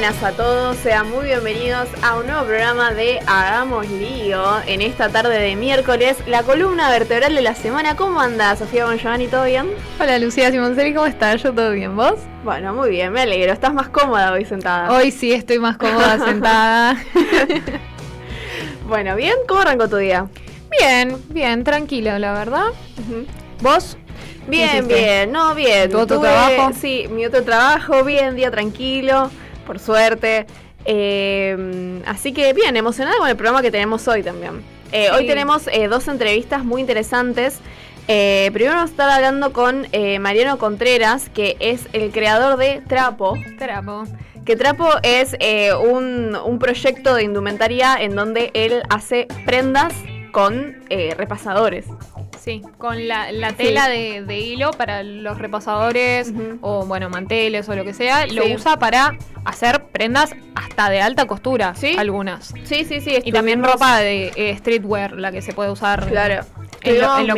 buenas a todos, sean muy bienvenidos a un nuevo programa de Hagamos Lío en esta tarde de miércoles, la columna vertebral de la semana. ¿Cómo andás, Sofía Bongiovanni? ¿Todo bien? Hola Lucía Simonseri, ¿cómo estás? Yo todo bien, ¿vos? Bueno, muy bien, me alegro. ¿Estás más cómoda hoy sentada? Hoy sí estoy más cómoda sentada. Bueno, ¿bien? ¿Cómo arrancó tu día? Bien, tranquilo, la verdad. ¿Vos? Bien, bien. ¿Tu otro trabajo? Sí, mi otro trabajo, bien, día tranquilo, por suerte. Así que bien, emocionada con el programa que tenemos hoy también. Sí. Hoy tenemos dos entrevistas muy interesantes. Primero vamos a estar hablando con Mariano Contreras, que es el creador de Trapo. Que Trapo es un proyecto de indumentaria en donde él hace prendas con repasadores. Sí, con la tela de hilo para los repasadores o bueno, manteles o lo que sea, lo usa para hacer prendas hasta de alta costura, algunas. Sí. Y también ropa de streetwear, la que se puede usar. Claro. En lo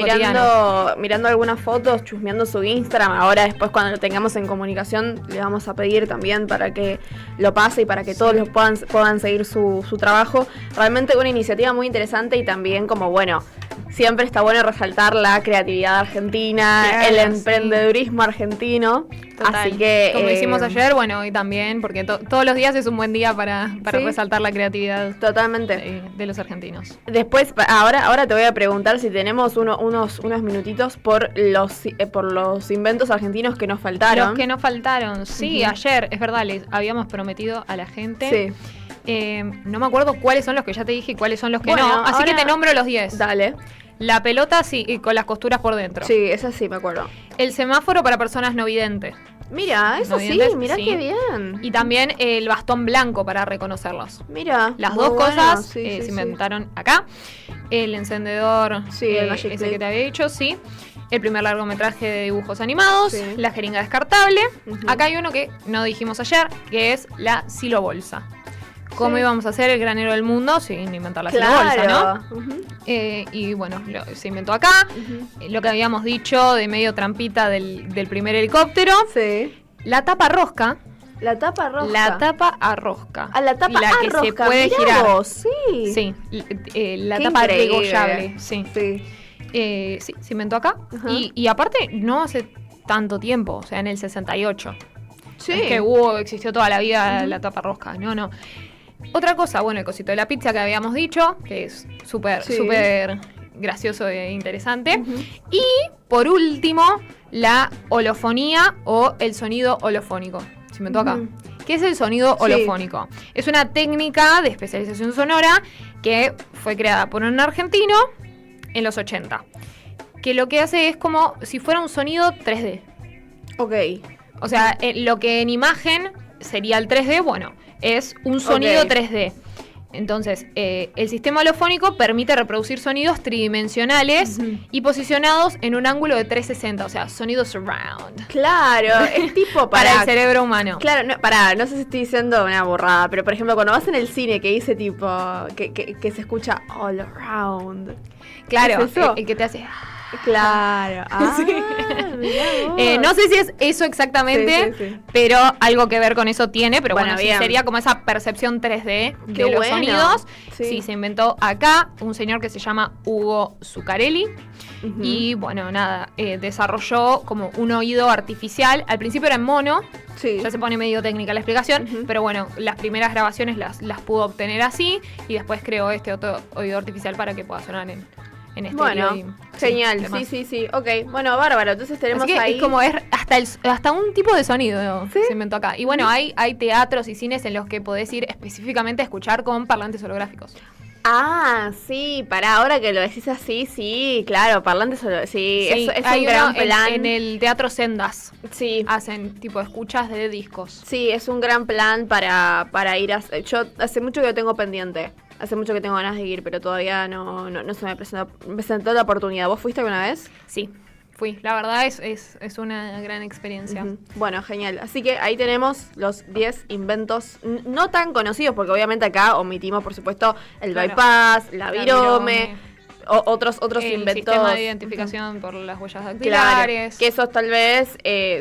mirando algunas fotos, chusmeando su Instagram. Ahora después cuando lo tengamos en comunicación le vamos a pedir también para que lo pase y para que todos los puedan seguir su trabajo. Realmente una iniciativa muy interesante y también como bueno, siempre está bueno resaltar la creatividad argentina, claro, el emprendedurismo argentino. Total. Así que como hicimos ayer, bueno, hoy también, porque todos los días es un buen día para resaltar la creatividad. Totalmente. De los argentinos. Después, ahora te voy a preguntar si tenemos unos minutitos por los inventos argentinos que nos faltaron. Los que nos faltaron, sí, ayer, es verdad, les habíamos prometido a la gente. Sí. No me acuerdo cuáles son los que ya te dije y cuáles son los que no, así que te nombro los 10. Dale. La pelota, sí, y con las costuras por dentro. Sí, esa sí me acuerdo. El semáforo para personas no videntes. Mira, eso sí, mira qué bien. Y también el bastón blanco para reconocerlos. Mira, las dos cosas se inventaron acá. El encendedor, el Magic ese que te había dicho, sí. El primer largometraje de dibujos animados, la jeringa descartable. Acá hay uno que no dijimos ayer, que es la silobolsa. ¿Cómo íbamos a hacer el granero del mundo sin inventar la silobolsa, no? Y bueno, se inventó acá. Lo que habíamos dicho de medio trampita del primer helicóptero. Sí. La tapa rosca. La tapa rosca. La tapa a rosca. A la tapa la a que rosca. se puede girar. Sí. Sí. La qué tapa increíble. regollable. Sí. Sí, se inventó acá. Y aparte, no hace tanto tiempo, o sea, en el 68. Sí. Es que existió toda la vida la tapa rosca. No. Otra cosa, bueno, el cosito de la pizza que habíamos dicho, que es súper gracioso e interesante. Y, por último, la holofonía o el sonido holofónico. Se inventó acá. ¿Qué es el sonido holofónico? Es una técnica de especialización sonora que fue creada por un argentino en los 80. Que lo que hace es como si fuera un sonido 3D. Ok. O sea, lo que en imagen sería el 3D, bueno, es un sonido 3D. Entonces, el sistema holofónico permite reproducir sonidos tridimensionales y posicionados en un ángulo de 360, o sea, sonido surround. Claro, es tipo para el cerebro humano. Claro, no sé si estoy diciendo una borrada, pero por ejemplo, cuando vas en el cine que dice tipo, que se escucha all around. Claro, ¿es eso? el que te hace... Claro. No sé si es eso exactamente, pero algo que ver con eso tiene, pero bueno, sí sería como esa percepción 3D de los sonidos. Sí, se inventó acá un señor que se llama Hugo Zuccarelli. Y bueno, nada, desarrolló como un oído artificial. Al principio era en mono. Ya se pone medio técnica la explicación, pero bueno, las primeras grabaciones las pudo obtener así y después creó este otro oído artificial para que pueda sonar en este bueno, genial, sí. Ok, bueno, bárbaro. Entonces tenemos así que ahí... es como es hasta un tipo de sonido se inventó acá. Y bueno, hay teatros y cines en los que podés ir específicamente a escuchar con parlantes holográficos. Ah, sí, para ahora que lo decís así, sí, claro, parlantes holográficos, sí, es un gran plan. En el Teatro Sendas sí. hacen tipo escuchas de discos. Sí, es un gran plan para ir a... Yo hace mucho que lo tengo pendiente. Hace mucho que tengo ganas de ir, pero todavía no se me presentó la oportunidad. ¿Vos fuiste alguna vez? Sí, fui. La verdad es una gran experiencia. Bueno, genial. Así que ahí tenemos los 10 inventos no tan conocidos, porque obviamente acá omitimos, por supuesto, el bypass, la virome. otros el inventos. sistema de identificación por las huellas dactilares. Claro, que esos tal vez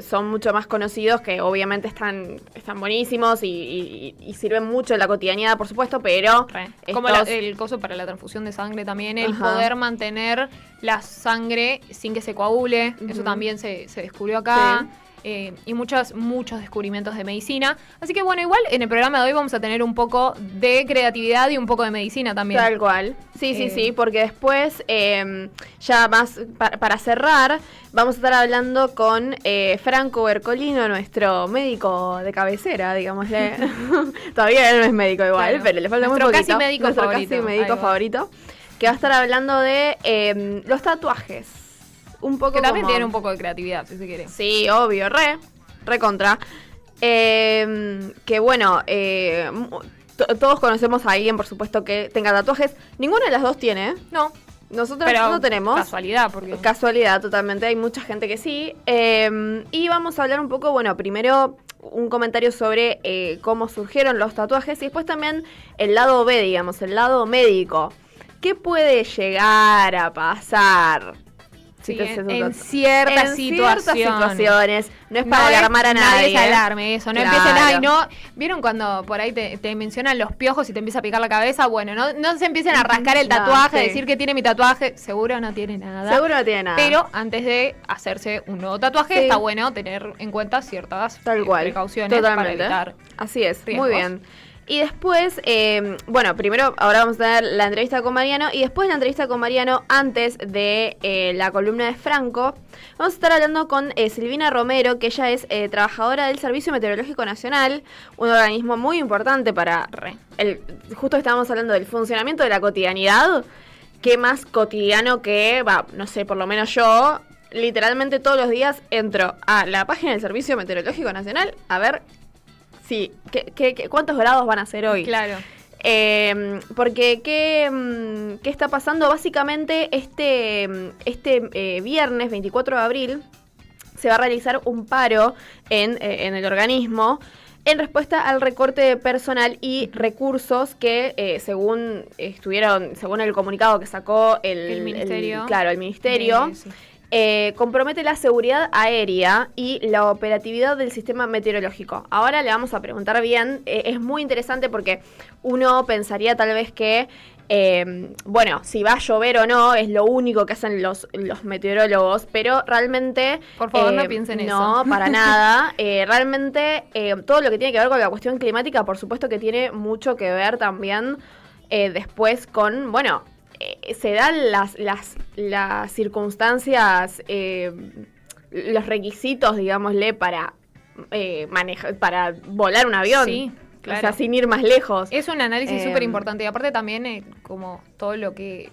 son mucho más conocidos, que obviamente están buenísimos y sirven mucho en la cotidianidad, por supuesto, pero... Como el coso para la transfusión de sangre también, el poder mantener la sangre sin que se coagule, eso también se descubrió acá. Sí. Y muchos descubrimientos de medicina. Así que bueno, igual en el programa de hoy vamos a tener un poco de creatividad y un poco de medicina también. Tal cual. Sí, porque después, ya más para cerrar, vamos a estar hablando con Franco Ercolino, nuestro médico de cabecera, digámosle. Todavía él no es médico igual, claro, pero le falta muy poquito. Casi médico favorito, que va a estar hablando de los tatuajes. Un poco que también tiene un poco de creatividad, si se quiere. Sí, obvio, re contra. Que bueno, todos conocemos a alguien, por supuesto, que tenga tatuajes. Ninguna de las dos tiene. No. Nosotros no tenemos. Casualidad, porque... Casualidad, totalmente. Hay mucha gente que sí. Y vamos a hablar un poco, bueno, primero un comentario sobre cómo surgieron los tatuajes y después también el lado B, digamos, el lado médico. ¿Qué puede llegar a pasar? Sí, en ciertas situaciones. No es para alarmar a nadie. Nadie se alarme eso. No empiecen, no. ¿Vieron cuando por ahí te mencionan los piojos y te empieza a picar la cabeza? Bueno, no se empiecen a rascar el tatuaje, decir que tiene mi tatuaje. Seguro no tiene nada. Pero antes de hacerse un nuevo tatuaje, está bueno tener en cuenta ciertas precauciones para evitar. Así es, riesgos. Muy bien. Y después, bueno, primero ahora vamos a tener la entrevista con Mariano y después la entrevista con Mariano antes de la columna de Franco. Vamos a estar hablando con Silvina Romero, que ella es trabajadora del Servicio Meteorológico Nacional, un organismo muy importante para... justo estábamos hablando del funcionamiento de la cotidianidad. ¿Qué más cotidiano que, no sé, por lo menos yo, literalmente todos los días entro a la página del Servicio Meteorológico Nacional a ver... Sí, ¿cuántos grados van a ser hoy? Claro. Porque, ¿qué está pasando? Básicamente, este viernes 24 de abril se va a realizar un paro en el organismo en respuesta al recorte de personal y recursos que, según el comunicado que sacó el Ministerio. El Ministerio. Compromete la seguridad aérea y la operatividad del sistema meteorológico. Ahora le vamos a preguntar bien, es muy interesante porque uno pensaría tal vez que, si va a llover o no, es lo único que hacen los meteorólogos, pero realmente... Por favor, no piensen eso. No, para nada. Realmente, todo lo que tiene que ver con la cuestión climática, por supuesto que tiene mucho que ver también después con, se dan las circunstancias, los requisitos, digámosle, para manejar, para volar un avión. Sí, claro. O sea, sin ir más lejos. Es un análisis súper importante. Y aparte también como todo lo que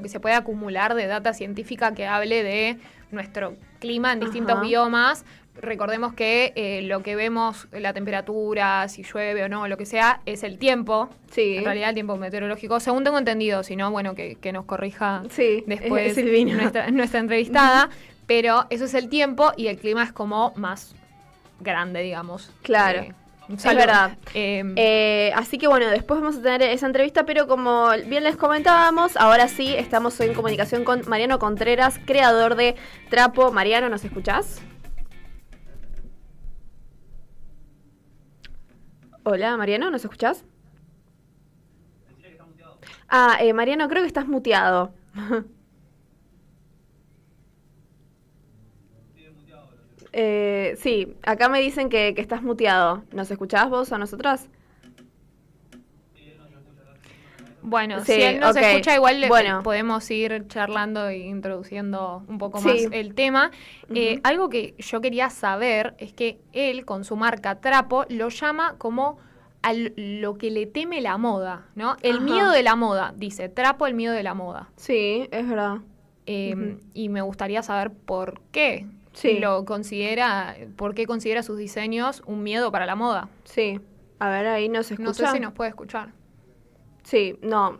se puede acumular de data científica que hable de nuestro clima en distintos biomas. Recordemos que lo que vemos, la temperatura, si llueve o no, lo que sea, es el tiempo. Sí. En realidad el tiempo meteorológico, según tengo entendido, si no, que nos corrija después nuestra entrevistada. Pero eso es el tiempo y el clima es como más grande, digamos. Claro. Es verdad. Así que después vamos a tener esa entrevista, pero como bien les comentábamos, ahora sí estamos en comunicación con Mariano Contreras, creador de Trapo. Mariano, ¿nos escuchás? Hola, Mariano, ¿nos escuchás? Mariano, creo que estás muteado. Sí, acá me dicen que estás muteado. ¿Nos escuchás vos a nosotras? Bueno, si él nos escucha, igual podemos ir charlando e introduciendo un poco más el tema. Algo que yo quería saber es que él, con su marca Trapo, lo llama como a lo que le teme la moda, ¿no? El miedo de la moda, dice. Trapo, el miedo de la moda. Sí, es verdad. Y me gustaría saber por qué por qué considera sus diseños un miedo para la moda. Sí. A ver, ahí nos escucha. No sé si nos puede escuchar. Sí, no,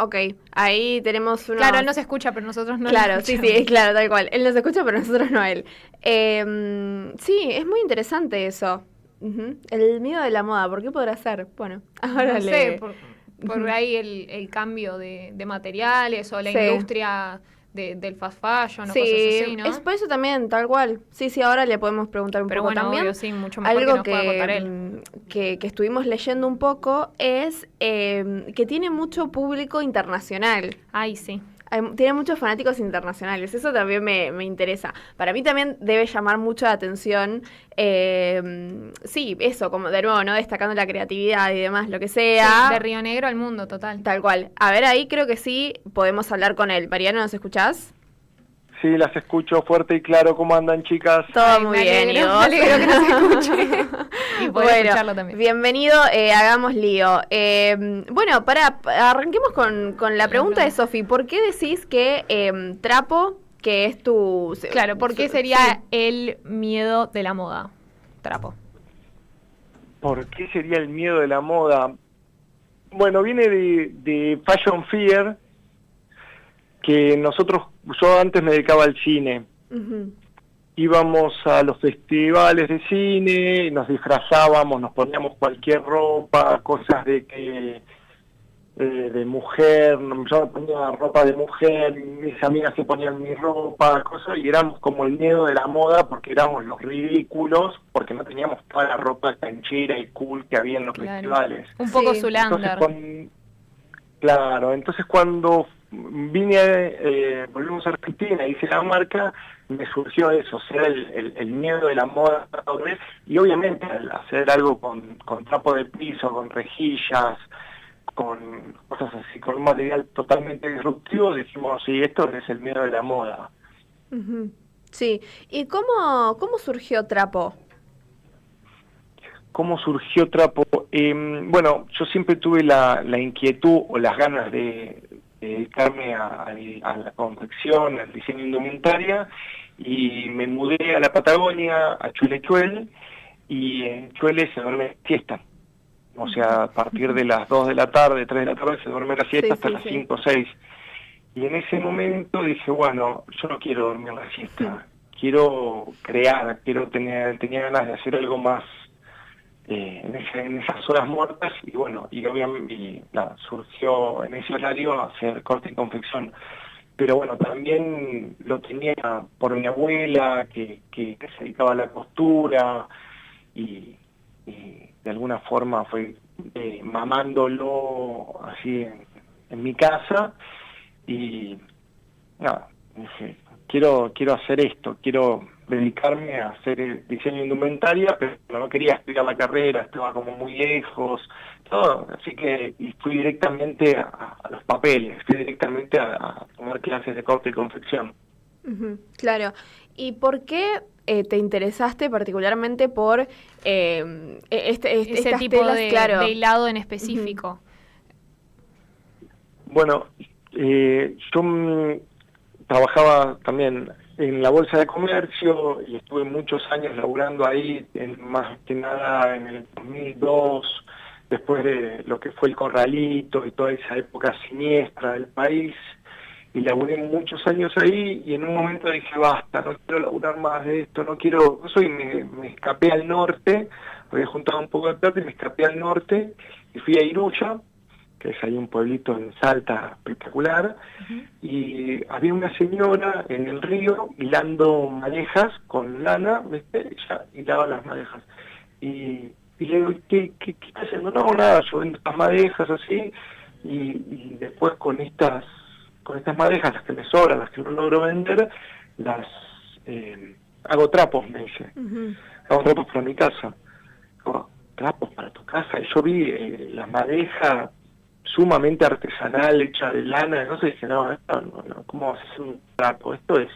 ok, ahí tenemos una... Claro, él nos escucha, pero nosotros no. Claro, sí, claro, tal cual. Él nos escucha, pero nosotros no a él. Sí, es muy interesante eso. El miedo de la moda, ¿por qué podrá ser? Bueno, ahora por ahí el cambio de materiales o la Sí. industria del fast fashion o Sí, cosas así, ¿no? es por eso también, tal cual. Sí, ahora le podemos preguntar un Pero poco bueno, también. obvio, sí, mucho mejor que Algo nos pueda contar él. que estuvimos leyendo un poco es que tiene mucho público internacional. Ay, sí. Tiene muchos fanáticos internacionales, eso también me interesa. Para mí también debe llamar mucho la atención, sí, eso, como de nuevo, ¿no? Destacando la creatividad y demás, lo que sea. Sí, de Río Negro al mundo, total. Tal cual. A ver, ahí creo que sí podemos hablar con él. Mariano, ¿nos escuchás? Sí, las escucho fuerte y claro. ¿Cómo andan, chicas? Todo Ay, muy me bien, ¿y alegro, vos? me alegro que nos escuche. Y poder escucharlo también. Bienvenido, hagamos lío. Bueno, arranquemos con la pregunta de Sofi. ¿Por qué decís que trapo, que es tu... Claro, ¿por qué sería sí. el miedo de la moda? Trapo. ¿Por qué sería el miedo de la moda? Bueno, viene de Fashion Fear, que yo antes me dedicaba al cine. Ujú. Íbamos a los festivales de cine, nos disfrazábamos, nos poníamos cualquier ropa, cosas de mujer, yo me ponía ropa de mujer, mis amigas se ponían mi ropa, cosas, y éramos como el miedo de la moda porque éramos los ridículos, porque no teníamos toda la ropa canchera y cool que había en los festivales. Un poco Sí. Zulander. Claro, entonces cuando volvimos a Argentina, hice la marca, me surgió eso, ser el miedo de la moda, y obviamente al hacer algo con trapo de piso, con rejillas, con cosas así, con un material totalmente disruptivo, dijimos, sí, esto es el miedo de la moda. Ujú. Sí. ¿Y cómo surgió Trapo? ¿Cómo surgió Trapo? Bueno, yo siempre tuve la inquietud o las ganas de dedicarme a la confección, al diseño de indumentaria, y me mudé a la Patagonia, a Chulechuel, y en Chuele se duerme siesta. O sea, a partir de las 2 de la tarde, 3 de la tarde, se duerme la siesta hasta las 5 o 6. Y en ese momento dije, bueno, yo no quiero dormir la siesta, quiero crear, tenía ganas de hacer algo más en esas horas muertas, y bueno, y obviamente surgió en ese horario hacer corte y confección. Pero bueno, también lo tenía por mi abuela, que se dedicaba a la costura, y de alguna forma fue mamándolo así en mi casa, y nada, dije, quiero hacer esto, quiero dedicarme a hacer el diseño de indumentaria, pero no quería estudiar la carrera, estaba como muy lejos, todo, así que fui directamente a los papeles, fui directamente a tomar clases de corte y confección. Ujú, claro. ¿Y por qué te interesaste particularmente por Ese estas tipo telas, claro? de hilado en específico. Bueno, yo trabajaba también en la Bolsa de Comercio y estuve muchos años laburando ahí, más que nada en el 2002, después de lo que fue el Corralito y toda esa época siniestra del país, y laburé muchos años ahí, y en un momento dije, basta, no quiero laburar más de esto, no quiero, me escapé al norte, había juntado un poco de plata y me escapé al norte, y fui a Iruya, que es ahí un pueblito en Salta espectacular, y había una señora en el río hilando madejas con lana, ¿viste? Ella hilaba las madejas. Y le digo, ¿qué está haciendo? No, nada, yo vendo estas madejas así, y después con estas madejas, las que me sobran, las que no logro vender, las hago trapos, me dice. Hago trapos para mi casa. Digo, trapos para tu casa. Y yo vi las madejas sumamente artesanal, hecha de lana, no sé, dije, no, ¿cómo vas a hacer un trapo? Esto es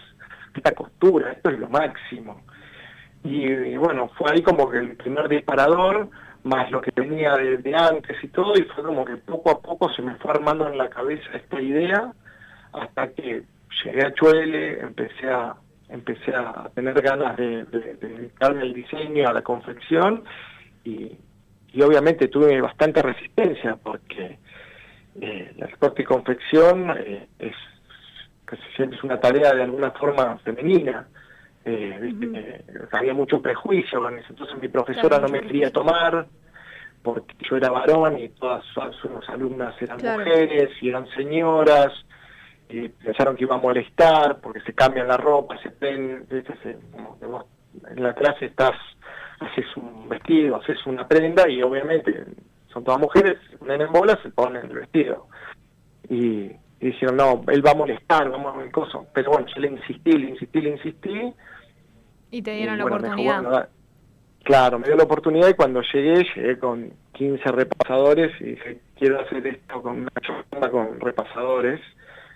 la costura, esto es lo máximo. Y bueno, fue ahí como que el primer disparador, más lo que tenía de antes y todo, y fue como que poco a poco se me fue armando en la cabeza esta idea, hasta que llegué a Chuele, empecé a tener ganas de dedicarme al diseño, a la confección, y obviamente tuve bastante resistencia, porque la corte y confección casi siempre es una tarea de alguna forma femenina. Había mucho prejuicio con eso, entonces mi profesora no me quería tomar porque yo era varón y todas sus alumnas eran Claro. mujeres y eran señoras, y pensaron que iba a molestar porque se cambian la ropa, se ven, como que vos en la clase haces un vestido, haces una prenda y obviamente son todas mujeres, se ponen en bola, se ponen el vestido. Y dijeron, no, él va a molestar, vamos a ver cosas. Pero bueno, yo le insistí. Y te dieron Y la bueno, me dijo, oportunidad. bueno, claro, me dio la oportunidad y cuando llegué con 15 repasadores y dije, quiero hacer esto con una chomba con repasadores,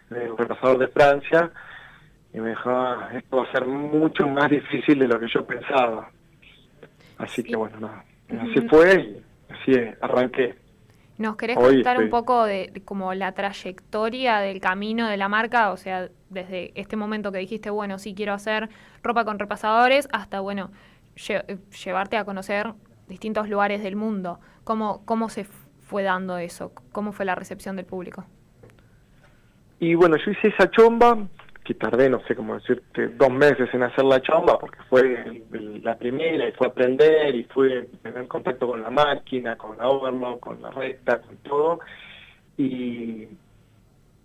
un repasador de Francia. Y me dijo, esto va a ser mucho más difícil de lo que yo pensaba. Así que bueno, nada, así fue y así arranqué. ¿Nos querés Hoy contar un estoy- poco de como la trayectoria del camino de la marca? O sea, desde este momento que dijiste, bueno, sí quiero hacer ropa con repasadores, hasta, bueno, llevarte a conocer distintos lugares del mundo. ¿Cómo se fue dando eso? ¿Cómo fue la recepción del público? Y bueno, yo hice esa chomba, que tardé, no sé cómo decirte, 2 meses en hacer la chomba, porque fue la primera, y fue aprender, y fue tener contacto con la máquina, con la overlock, con la recta, con todo. Y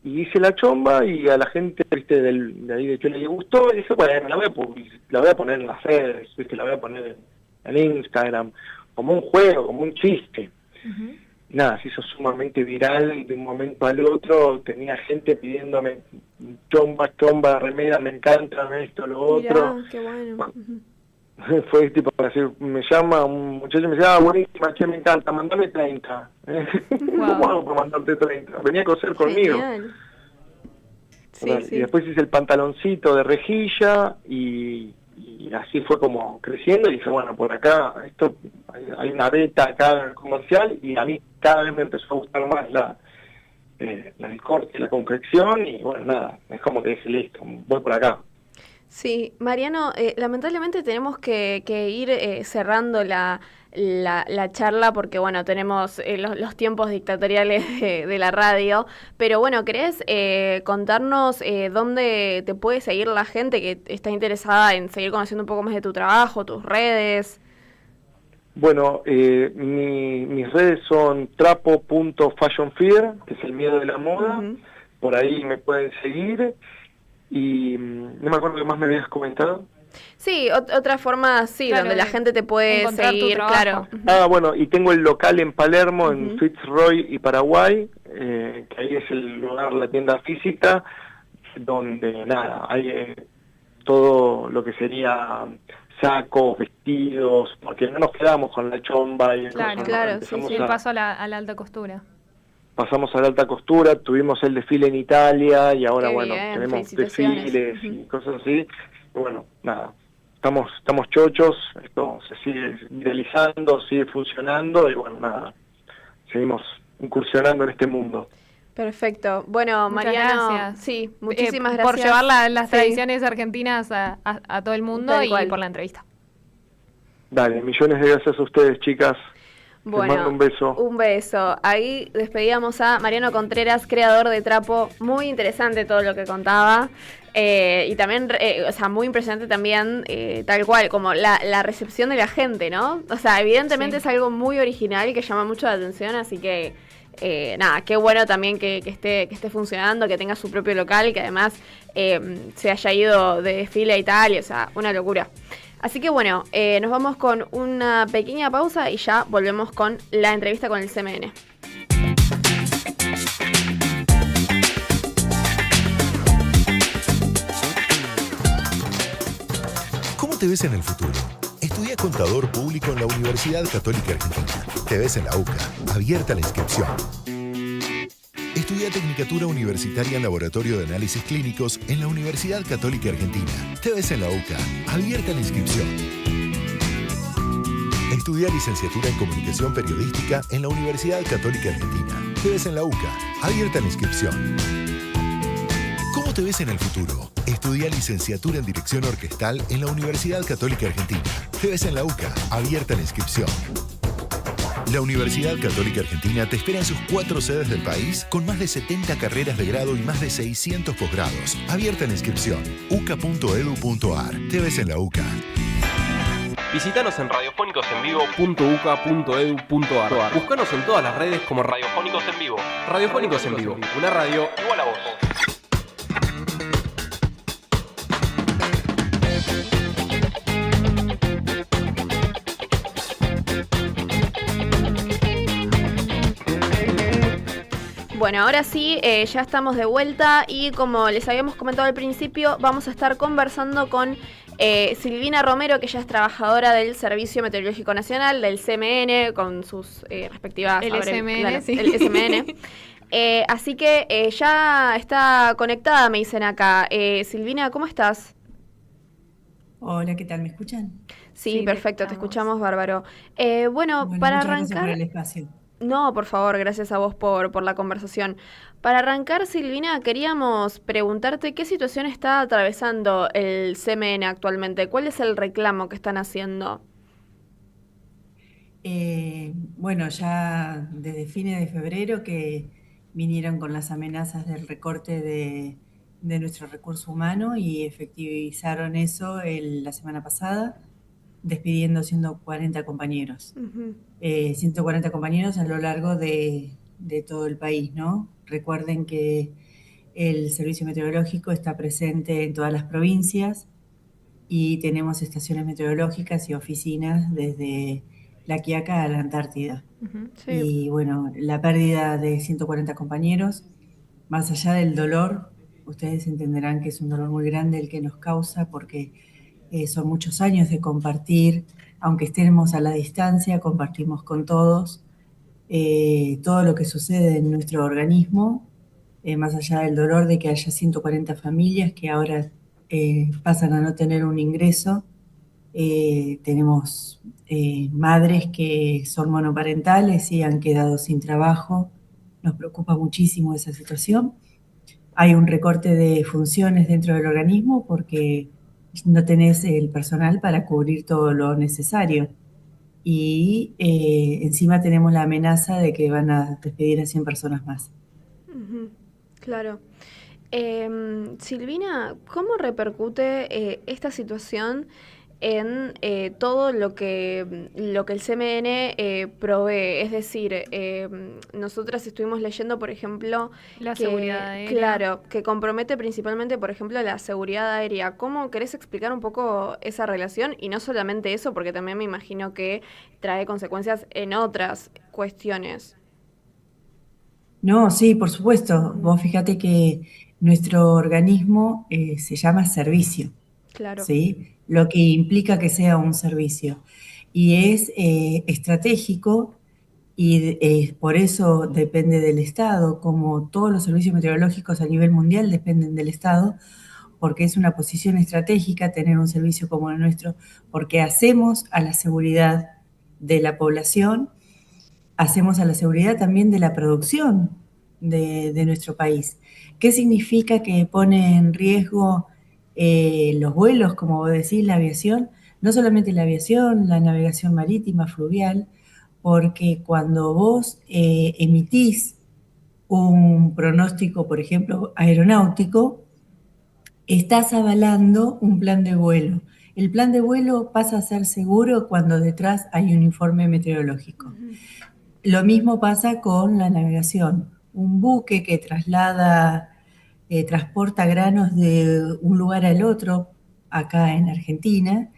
hice la chomba, y a la gente, viste, de ahí de Chile le gustó, y dije, bueno, la voy a poner en las redes, viste, la voy a poner en Instagram, como un juego, como un chiste. Nada, se hizo sumamente viral de un momento al otro, tenía gente pidiéndome chomba, remera, me encanta esto, lo otro. Mirá, qué bueno. Fue tipo para decir, me llama un muchacho y me dice, buenísima, che, me encanta, mandame 30. ¿Cómo hago para mandarte 30? Venía a coser conmigo. Genial. Sí, Bueno, sí. Y después hice el pantaloncito de rejilla y así fue como creciendo y dije, bueno, por acá hay una beta acá comercial y a mí cada vez me empezó a gustar más el corte, la confección y bueno, nada, es como que dije, listo, voy por acá. Sí, Mariano, lamentablemente tenemos que ir cerrando la charla porque, bueno, tenemos los tiempos dictatoriales de la radio, pero bueno, ¿querés contarnos dónde te puede seguir la gente que está interesada en seguir conociendo un poco más de tu trabajo, tus redes? Bueno, mis redes son trapo.fashionfear, que es el miedo de la moda, por ahí me pueden seguir. Y no me acuerdo qué más me habías comentado. Sí, otra forma, sí, Claro, donde la gente te puede encontrar tu seguir, trabajo. claro. Bueno, y tengo el local en Palermo, en Fitzroy y Paraguay, que ahí es el lugar, la tienda física, donde nada, hay todo lo que sería sacos, vestidos, porque no nos quedamos con la chomba y Claro, cosas, claro, empezamos Sí, el paso a la alta costura. pasamos a la alta costura, tuvimos el desfile en Italia y ahora, Qué bueno, bien, tenemos felicitaciones. desfiles y cosas así. Y bueno, nada, estamos chochos, esto se sigue viralizando, sigue funcionando y bueno, nada, seguimos incursionando en este mundo. Perfecto. Bueno, Muchas Mariano, gracias. sí, muchísimas gracias. Por llevar las Sí. tradiciones argentinas a todo el mundo Tal y cual. por la entrevista. Dale, millones de gracias a ustedes, chicas. Bueno, Les mando un beso. Un beso. Ahí despedíamos a Mariano Contreras, creador de Trapo. Muy interesante todo lo que contaba. Y también, o sea, muy impresionante también, tal cual, como la recepción de la gente, ¿no? O sea, evidentemente Sí. es algo muy original que llama mucho la atención, así que, nada, qué bueno también que esté funcionando, que tenga su propio local, que además se haya ido de desfile a Italia, o sea, una locura. Así que bueno, nos vamos con una pequeña pausa y ya volvemos con la entrevista con el CMN. ¿Cómo te ves en el futuro? Estudia Contador Público en la Universidad Católica Argentina. Te ves en la UCA. Abierta la inscripción. Estudia Tecnicatura Universitaria en Laboratorio de Análisis Clínicos en la Universidad Católica Argentina. Te ves en la UCA. Abierta la inscripción. Estudia Licenciatura en Comunicación Periodística en la Universidad Católica Argentina. Te ves en la UCA. Abierta la inscripción. ¿Cómo te ves en el futuro? Estudia Licenciatura en Dirección Orquestal en la Universidad Católica Argentina. Te ves en la UCA. Abierta la inscripción. La Universidad Católica Argentina te espera en sus 4 sedes del país con más de 70 carreras de grado y más de 600 posgrados. Abierta la inscripción. uca.edu.ar. Te ves en la UCA. Visítanos en radiofónicosenvivo.uca.edu.ar. Búscanos en todas las redes como Radiofónicos en Vivo. Radiofónicos en Vivo, una radio igual a vos. Bueno, ahora sí, ya estamos de vuelta y como les habíamos comentado al principio, vamos a estar conversando con Silvina Romero, que ella es trabajadora del Servicio Meteorológico Nacional, del CMN, con sus respectivas... El SMN, claro, sí. El SMN. Así que ya está conectada, me dicen acá. Silvina, ¿cómo estás? Hola, ¿qué tal? ¿Me escuchan? Sí, perfecto, te escuchamos bárbaro. Bueno, para muchas arrancar... gracias por el espacio. No, por favor, gracias a vos por la conversación. Para arrancar, Silvina, queríamos preguntarte qué situación está atravesando el CMN actualmente. ¿Cuál es el reclamo que están haciendo? Bueno, ya desde fines de febrero que vinieron con las amenazas del recorte de nuestro recurso humano y efectivizaron eso la semana pasada, despidiendo 140 compañeros. 140 compañeros a lo largo de todo el país, ¿no? Recuerden que el Servicio Meteorológico está presente en todas las provincias y tenemos estaciones meteorológicas y oficinas desde La Quiaca a la Antártida. Sí. Y bueno, la pérdida de 140 compañeros, más allá del dolor, ustedes entenderán que es un dolor muy grande el que nos causa porque son muchos años de compartir, aunque estemos a la distancia, compartimos con todos todo lo que sucede en nuestro organismo, más allá del dolor de que haya 140 familias que ahora pasan a no tener un ingreso. Tenemos madres que son monoparentales y han quedado sin trabajo. Nos preocupa muchísimo esa situación. Hay un recorte de funciones dentro del organismo porque no tenés el personal para cubrir todo lo necesario. Y encima tenemos la amenaza de que van a despedir a 100 personas más. Claro. Silvina, ¿cómo repercute esta situación en todo lo que el CMN provee? Es decir, nosotras estuvimos leyendo, por ejemplo, la seguridad aérea. Claro, que compromete principalmente, por ejemplo, la seguridad aérea. ¿Cómo querés explicar un poco esa relación? Y no solamente eso, porque también me imagino que trae consecuencias en otras cuestiones. No, sí, por supuesto. Vos fíjate que nuestro organismo se llama servicio. Claro. ¿Sí? Lo que implica que sea un servicio. Y es estratégico y por eso depende del Estado, como todos los servicios meteorológicos a nivel mundial dependen del Estado, porque es una posición estratégica tener un servicio como el nuestro, porque hacemos a la seguridad de la población, hacemos a la seguridad también de la producción de nuestro país. ¿Qué significa que pone en riesgo los vuelos, como vos decís, la aviación? No solamente la aviación, la navegación marítima, fluvial, porque cuando vos emitís un pronóstico, por ejemplo, aeronáutico, estás avalando un plan de vuelo. El plan de vuelo pasa a ser seguro cuando detrás hay un informe meteorológico. Lo mismo pasa con la navegación. Un buque que transporta granos de un lugar al otro, acá en Argentina,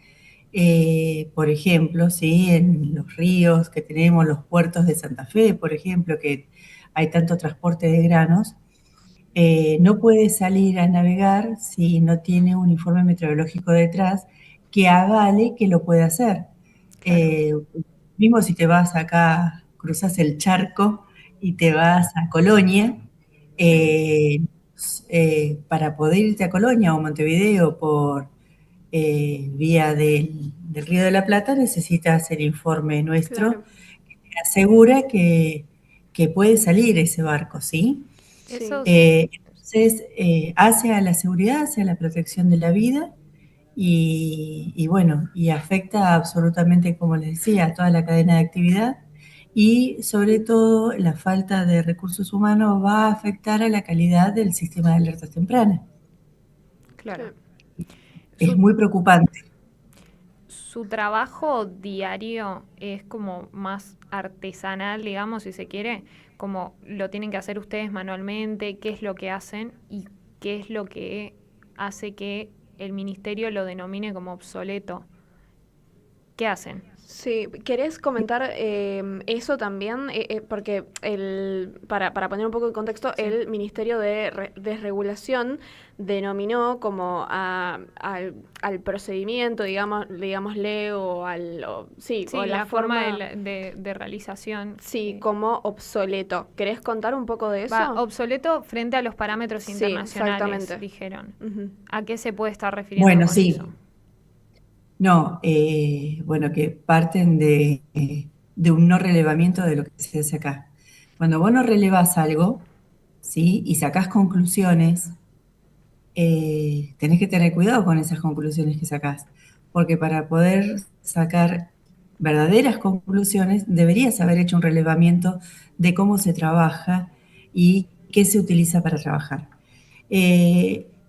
por ejemplo, ¿sí? En los ríos que tenemos, los puertos de Santa Fe, por ejemplo, que hay tanto transporte de granos, no puede salir a navegar si no tiene un informe meteorológico detrás que avale que lo puede hacer. Claro. Mismo si te vas acá, cruzas el charco y te vas a Colonia, para poder irte a Colonia o Montevideo por vía del Río de la Plata, necesitas el informe nuestro, claro, que te asegura que puede salir ese barco, ¿sí? Entonces, hace a la seguridad, hace a la protección de la vida y bueno, y afecta absolutamente, como les decía, a toda la cadena de actividad y sobre todo la falta de recursos humanos va a afectar a la calidad del sistema de alertas tempranas. Claro. Es muy preocupante. su trabajo diario es como más artesanal, digamos, si se quiere, como lo tienen que hacer ustedes manualmente, qué es lo que hacen y qué es lo que hace que el ministerio lo denomine como obsoleto. ¿Qué hacen? Sí, ¿querés comentar eso también? Porque para poner un poco de contexto, Sí. el Ministerio de Desregulación denominó como al procedimiento, digámosle, o Sí, o la forma de realización. Sí, como obsoleto. ¿Querés contar un poco de eso? Obsoleto frente a los parámetros Sí, internacionales, exactamente. dijeron. Ujú. ¿A qué se puede estar refiriendo Bueno, con sí. eso? No, bueno, que parten de un no relevamiento de lo que se hace acá. Cuando vos no relevás algo, ¿sí? Y sacás conclusiones, tenés que tener cuidado con esas conclusiones que sacás, porque para poder sacar verdaderas conclusiones deberías haber hecho un relevamiento de cómo se trabaja y qué se utiliza para trabajar.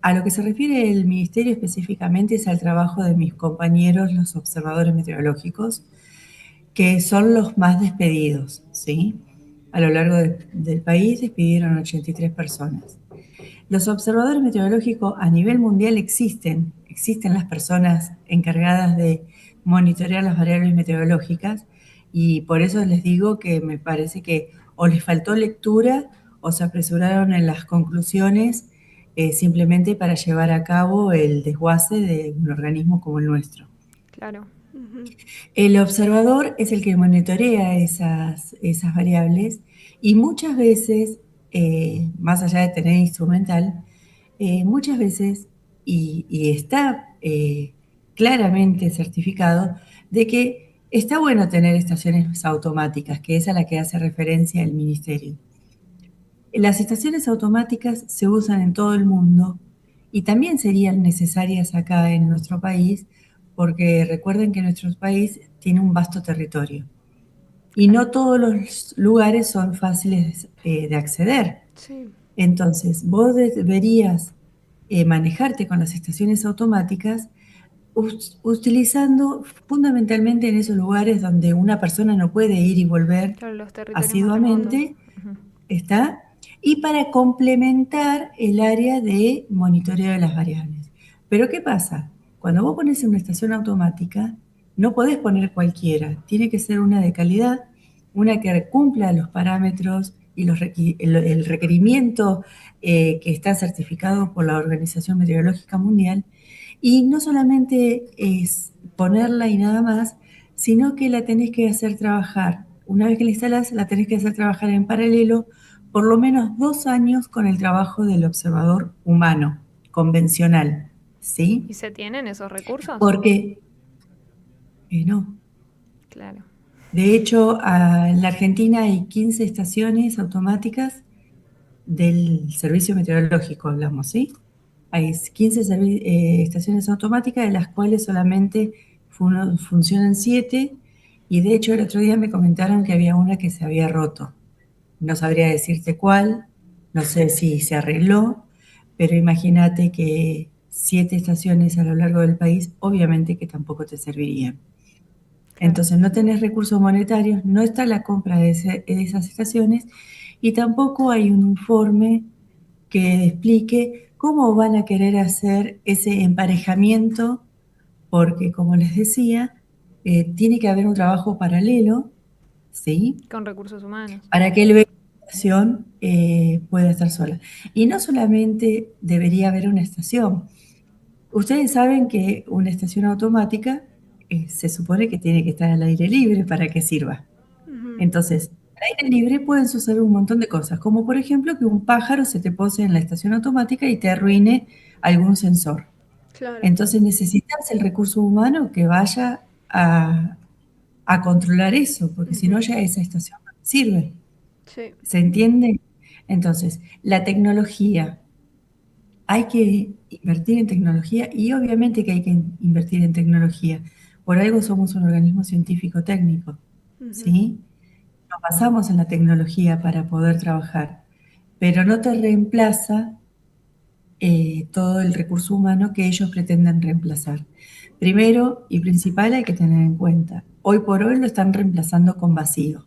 A lo que se refiere el ministerio específicamente es al trabajo de mis compañeros, los observadores meteorológicos, que son los más despedidos, ¿sí? A lo largo del país despidieron 83 personas. Los observadores meteorológicos a nivel mundial existen las personas encargadas de monitorear las variables meteorológicas y por eso les digo que me parece que o les faltó lectura o se apresuraron en las conclusiones simplemente para llevar a cabo el desguace de un organismo como el nuestro. Claro. El observador es el que monitorea esas variables y muchas veces, más allá de tener instrumental, muchas veces, y está claramente certificado, de que está bueno tener estaciones automáticas, que es a la que hace referencia el ministerio. Las estaciones automáticas se usan en todo el mundo y también serían necesarias acá en nuestro país, porque recuerden que nuestro país tiene un vasto territorio y no todos los lugares son fáciles de acceder. Sí. Entonces, vos deberías manejarte con las estaciones automáticas utilizando fundamentalmente en esos lugares donde una persona no puede ir y volver Claro, los territorios asiduamente, más remotos. ¿está? Y para complementar el área de monitoreo de las variables. Pero ¿qué pasa? Cuando vos pones una estación automática, no podés poner cualquiera, tiene que ser una de calidad, una que cumpla los parámetros y el requerimiento que está certificado por la Organización Meteorológica Mundial. Y no solamente es ponerla y nada más, sino que la tenés que hacer trabajar. Una vez que la instalás, la tenés que hacer trabajar en paralelo por lo menos 2 años con el trabajo del observador humano, convencional, ¿sí? ¿Y se tienen esos recursos? Porque no. Claro. De hecho, en la Argentina hay 15 estaciones automáticas del servicio meteorológico, hablamos, ¿sí? Hay 15 estaciones automáticas, de las cuales solamente funcionan 7, y de hecho el otro día me comentaron que había una que se había roto. No sabría decirte cuál, no sé si se arregló, pero imagínate que 7 estaciones a lo largo del país, obviamente que tampoco te servirían. Entonces no tenés recursos monetarios, no está la compra de esas estaciones y tampoco hay un informe que explique cómo van a querer hacer ese emparejamiento, porque como les decía, tiene que haber un trabajo paralelo, ¿sí? Con recursos humanos. Para que la estación pueda estar sola. Y no solamente debería haber una estación. Ustedes saben que una estación automática se supone que tiene que estar al aire libre para que sirva. Entonces, al aire libre pueden suceder un montón de cosas, como por ejemplo que un pájaro se te pose en la estación automática y te arruine algún sensor. Claro. Entonces necesitas el recurso humano que vaya a controlar eso, porque si no ya esa estación no sirve. Sí. ¿Se entiende? Entonces, la tecnología, hay que invertir en tecnología y obviamente que hay que invertir en tecnología. Por algo somos un organismo científico técnico, ¿sí? Nos basamos en la tecnología para poder trabajar, pero no te reemplaza todo el recurso humano que ellos pretenden reemplazar. Primero y principal hay que tener en cuenta, hoy por hoy lo están reemplazando con vacío.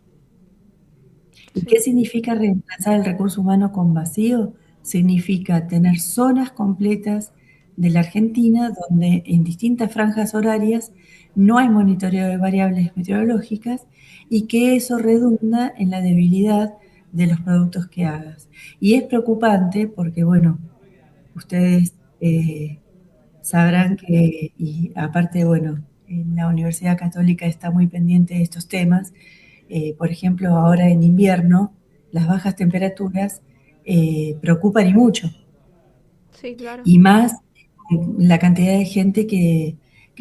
¿Y qué significa reemplazar el recurso humano con vacío? Significa tener zonas completas de la Argentina donde en distintas franjas horarias no hay monitoreo de variables meteorológicas y que eso redunda en la debilidad de los productos que hagas. Y es preocupante porque, bueno, ustedes sabrán que, y aparte, bueno, en la Universidad Católica está muy pendiente de estos temas. Por ejemplo, ahora en invierno, las bajas temperaturas preocupan y mucho. Sí, claro. Y más la cantidad de gente que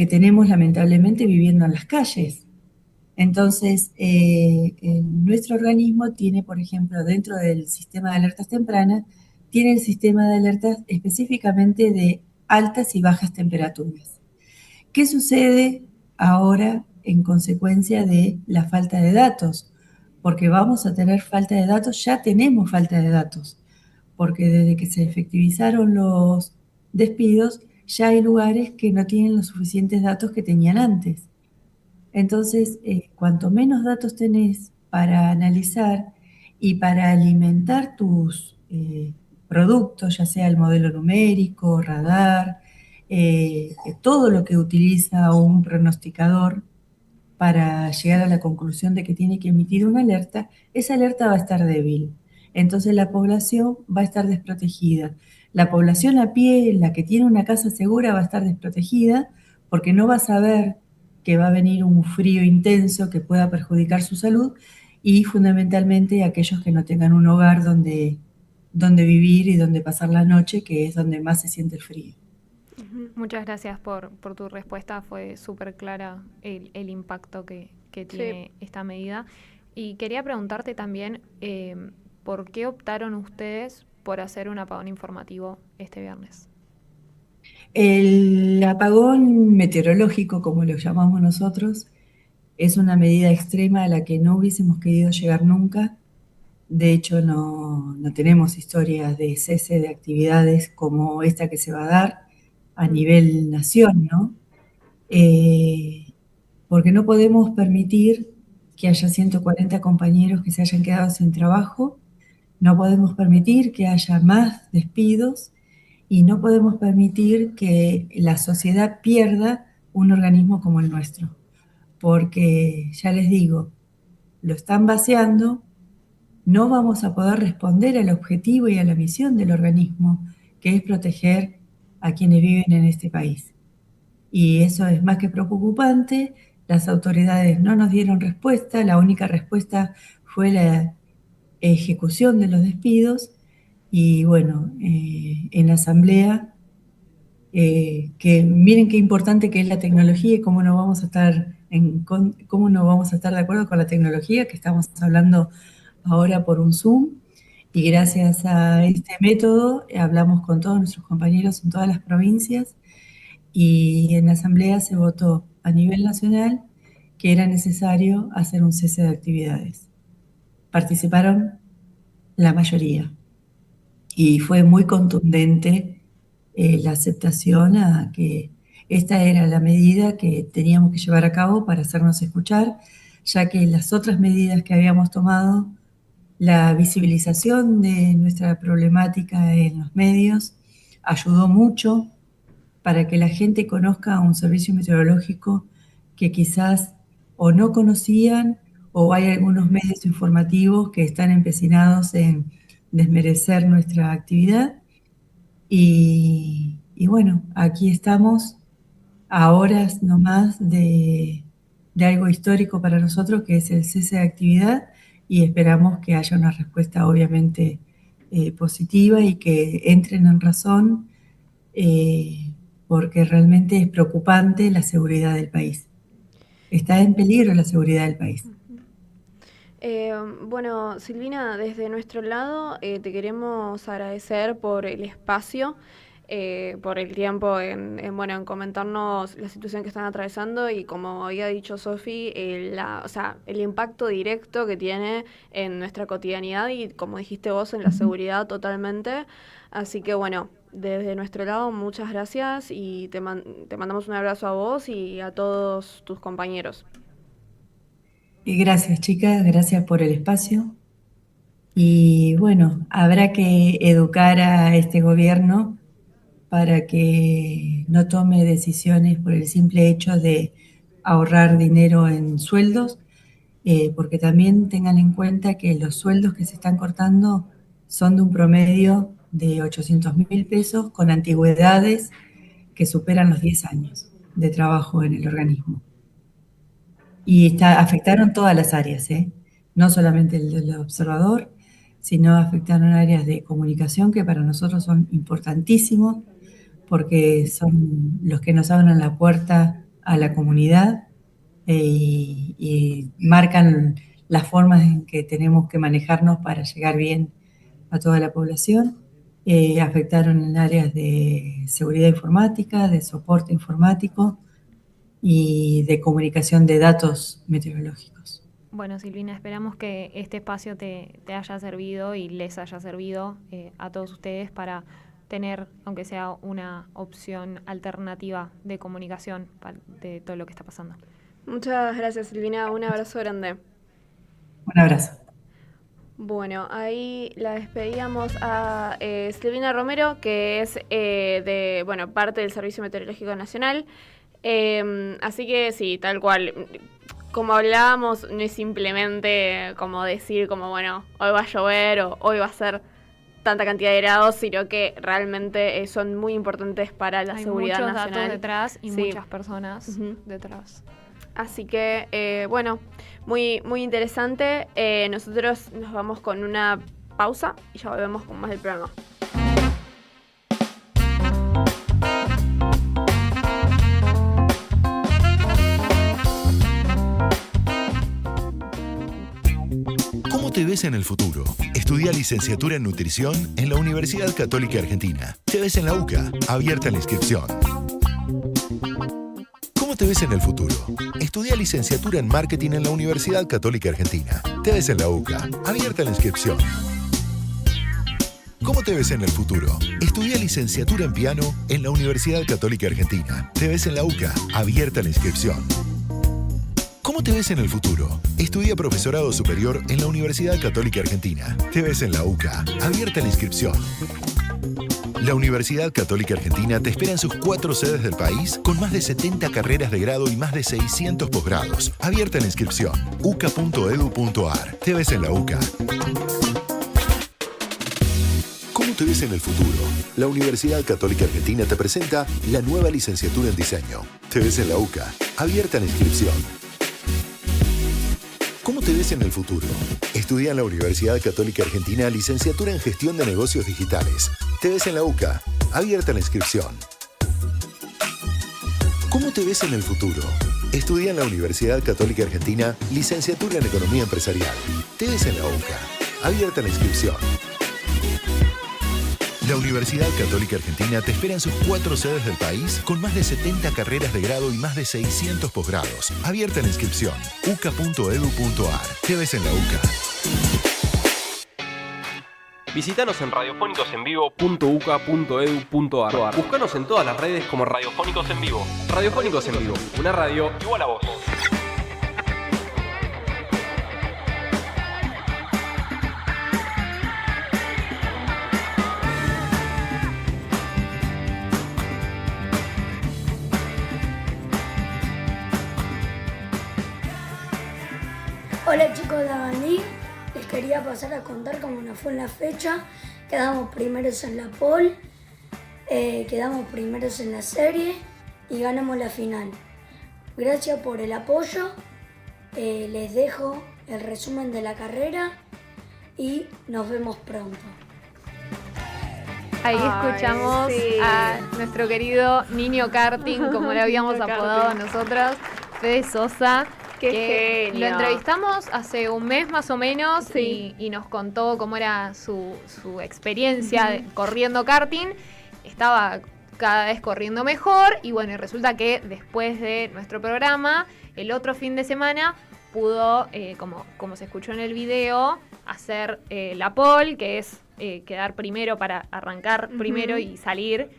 tenemos lamentablemente viviendo en las calles. Entonces, nuestro organismo tiene, por ejemplo, dentro del sistema de alertas tempranas, tiene el sistema de alertas específicamente de altas y bajas temperaturas. ¿Qué sucede ahora en consecuencia de la falta de datos? Porque vamos a tener falta de datos, ya tenemos falta de datos, porque desde que se efectivizaron los despidos, ya hay lugares que no tienen los suficientes datos que tenían antes. Entonces, cuanto menos datos tenés para analizar y para alimentar tus productos, ya sea el modelo numérico, radar, todo lo que utiliza un pronosticador para llegar a la conclusión de que tiene que emitir una alerta, esa alerta va a estar débil. Entonces la población va a estar desprotegida. La población a pie, la que tiene una casa segura, va a estar desprotegida porque no va a saber que va a venir un frío intenso que pueda perjudicar su salud y fundamentalmente aquellos que no tengan un hogar donde vivir y donde pasar la noche, que es donde más se siente el frío. Muchas gracias por tu respuesta, fue súper clara el impacto que tiene esta medida. Y quería preguntarte también, ¿por qué optaron ustedes por hacer un apagón informativo este viernes? El apagón meteorológico, como lo llamamos nosotros, es una medida extrema a la que no hubiésemos querido llegar nunca. De hecho, no tenemos historias de cese de actividades como esta que se va a dar a nivel nación, ¿no? Porque no podemos permitir que haya 140 compañeros que se hayan quedado sin trabajo, no podemos permitir que haya más despidos y no podemos permitir que la sociedad pierda un organismo como el nuestro. Porque, ya les digo, lo están vaciando, no vamos a poder responder al objetivo y a la misión del organismo, que es proteger a quienes viven en este país. Y eso es más que preocupante. Las autoridades no nos dieron respuesta, la única respuesta fue la ejecución de los despidos. Y bueno, en la asamblea, que miren qué importante que es la tecnología y cómo no vamos a estar cómo no vamos a estar de acuerdo con la tecnología, que estamos hablando ahora por un Zoom. Y gracias a este método hablamos con todos nuestros compañeros en todas las provincias y en la asamblea se votó a nivel nacional que era necesario hacer un cese de actividades. Participaron la mayoría y fue muy contundente la aceptación a que esta era la medida que teníamos que llevar a cabo para hacernos escuchar, ya que las otras medidas que habíamos tomado, la visibilización de nuestra problemática en los medios ayudó mucho para que la gente conozca un servicio meteorológico que quizás o no conocían o hay algunos medios informativos que están empecinados en desmerecer nuestra actividad. Y bueno, aquí estamos a horas nomás de algo histórico para nosotros, que es el cese de actividad, y esperamos que haya una respuesta obviamente positiva y que entren en razón, porque realmente es preocupante la seguridad del país. Está en peligro la seguridad del país. Bueno, Silvina, desde nuestro lado te queremos agradecer por el espacio, por el tiempo en comentarnos la situación que están atravesando y, como había dicho Sofi, el impacto directo que tiene en nuestra cotidianidad y, como dijiste vos, en la seguridad totalmente. Así que bueno, desde nuestro lado, muchas gracias y te mandamos un abrazo a vos y a todos tus compañeros. Y gracias, chicas, gracias por el espacio. Y bueno, habrá que educar a este gobierno para que no tome decisiones por el simple hecho de ahorrar dinero en sueldos, porque también tengan en cuenta que los sueldos que se están cortando son de un promedio de 800.000 pesos con antigüedades que superan los 10 años de trabajo en el organismo. Y afectaron todas las áreas, no solamente el del observador, sino afectaron áreas de comunicación que para nosotros son importantísimos porque son los que nos abren la puerta a la comunidad y marcan las formas en que tenemos que manejarnos para llegar bien a toda la población. Afectaron en áreas de seguridad informática, de soporte informático y de comunicación de datos meteorológicos. Bueno, Silvina, esperamos que este espacio te haya servido y les haya servido a todos ustedes para tener, aunque sea una opción alternativa de comunicación de todo lo que está pasando. Muchas gracias, Silvina. Un abrazo grande. Un abrazo. Bueno, ahí la despedíamos a Silvina Romero, que es parte del Servicio Meteorológico Nacional. Así que sí, tal cual. Como hablábamos, no es simplemente como decir como, bueno, hoy va a llover o hoy va a ser tanta cantidad de grados, sino que realmente son muy importantes para la seguridad nacional. Hay muchos datos detrás y muchas personas detrás. Así que, muy, muy interesante. Nosotros nos vamos con una pausa y ya volvemos con más del programa. ¿Cómo te ves en el futuro? Estudia licenciatura en nutrición en la Universidad Católica Argentina. ¿Te ves en la UCA? Abierta la inscripción. ¿Cómo te ves en el futuro? Estudia licenciatura en marketing en la Universidad Católica Argentina. ¿Te ves en la UCA? Abierta la inscripción. ¿Cómo te ves en el futuro? Estudia licenciatura en piano en la Universidad Católica Argentina. ¿Te ves en la UCA? Abierta la inscripción. ¿Cómo te ves en el futuro? Estudia profesorado superior en la Universidad Católica Argentina. ¿Te ves en la UCA? Abierta la inscripción. La Universidad Católica Argentina te espera en sus 4 sedes del país con más de 70 carreras de grado y más de 600 posgrados. Abierta la inscripción. uca.edu.ar. ¿Te ves en la UCA? ¿Cómo te ves en el futuro? La Universidad Católica Argentina te presenta la nueva licenciatura en diseño. ¿Te ves en la UCA? Abierta la inscripción. ¿Cómo te ves en el futuro? Estudia en la Universidad Católica Argentina licenciatura en Gestión de Negocios Digitales. ¿Te ves en la UCA? Abierta la inscripción. ¿Cómo te ves en el futuro? Estudia en la Universidad Católica Argentina licenciatura en Economía Empresarial. ¿Te ves en la UCA? Abierta la inscripción. La Universidad Católica Argentina te espera en sus 4 sedes del país con más de 70 carreras de grado y más de 600 posgrados. Abierta la inscripción. uca.edu.ar. ¿Te ves en la UCA? Visítanos en radiofónicosenvivo.uca.edu.ar. Búscanos en todas las redes como Radiofónicos en Vivo. Radiofónicos en Vivo, una radio igual a vos. Hola chicos de Abandí, les quería pasar a contar cómo nos fue en la fecha. Quedamos primeros en la pole, quedamos primeros en la serie y ganamos la final. Gracias por el apoyo, les dejo el resumen de la carrera y nos vemos pronto. Ahí escuchamos a nuestro querido niño karting, como le habíamos apodado nosotros, Fede Sosa. Qué genio. Lo entrevistamos hace un mes más o menos y nos contó cómo era su experiencia corriendo karting. Estaba cada vez corriendo mejor y bueno, y resulta que después de nuestro programa, el otro fin de semana pudo, como se escuchó en el video, hacer la pole, que es quedar primero para arrancar primero y salir.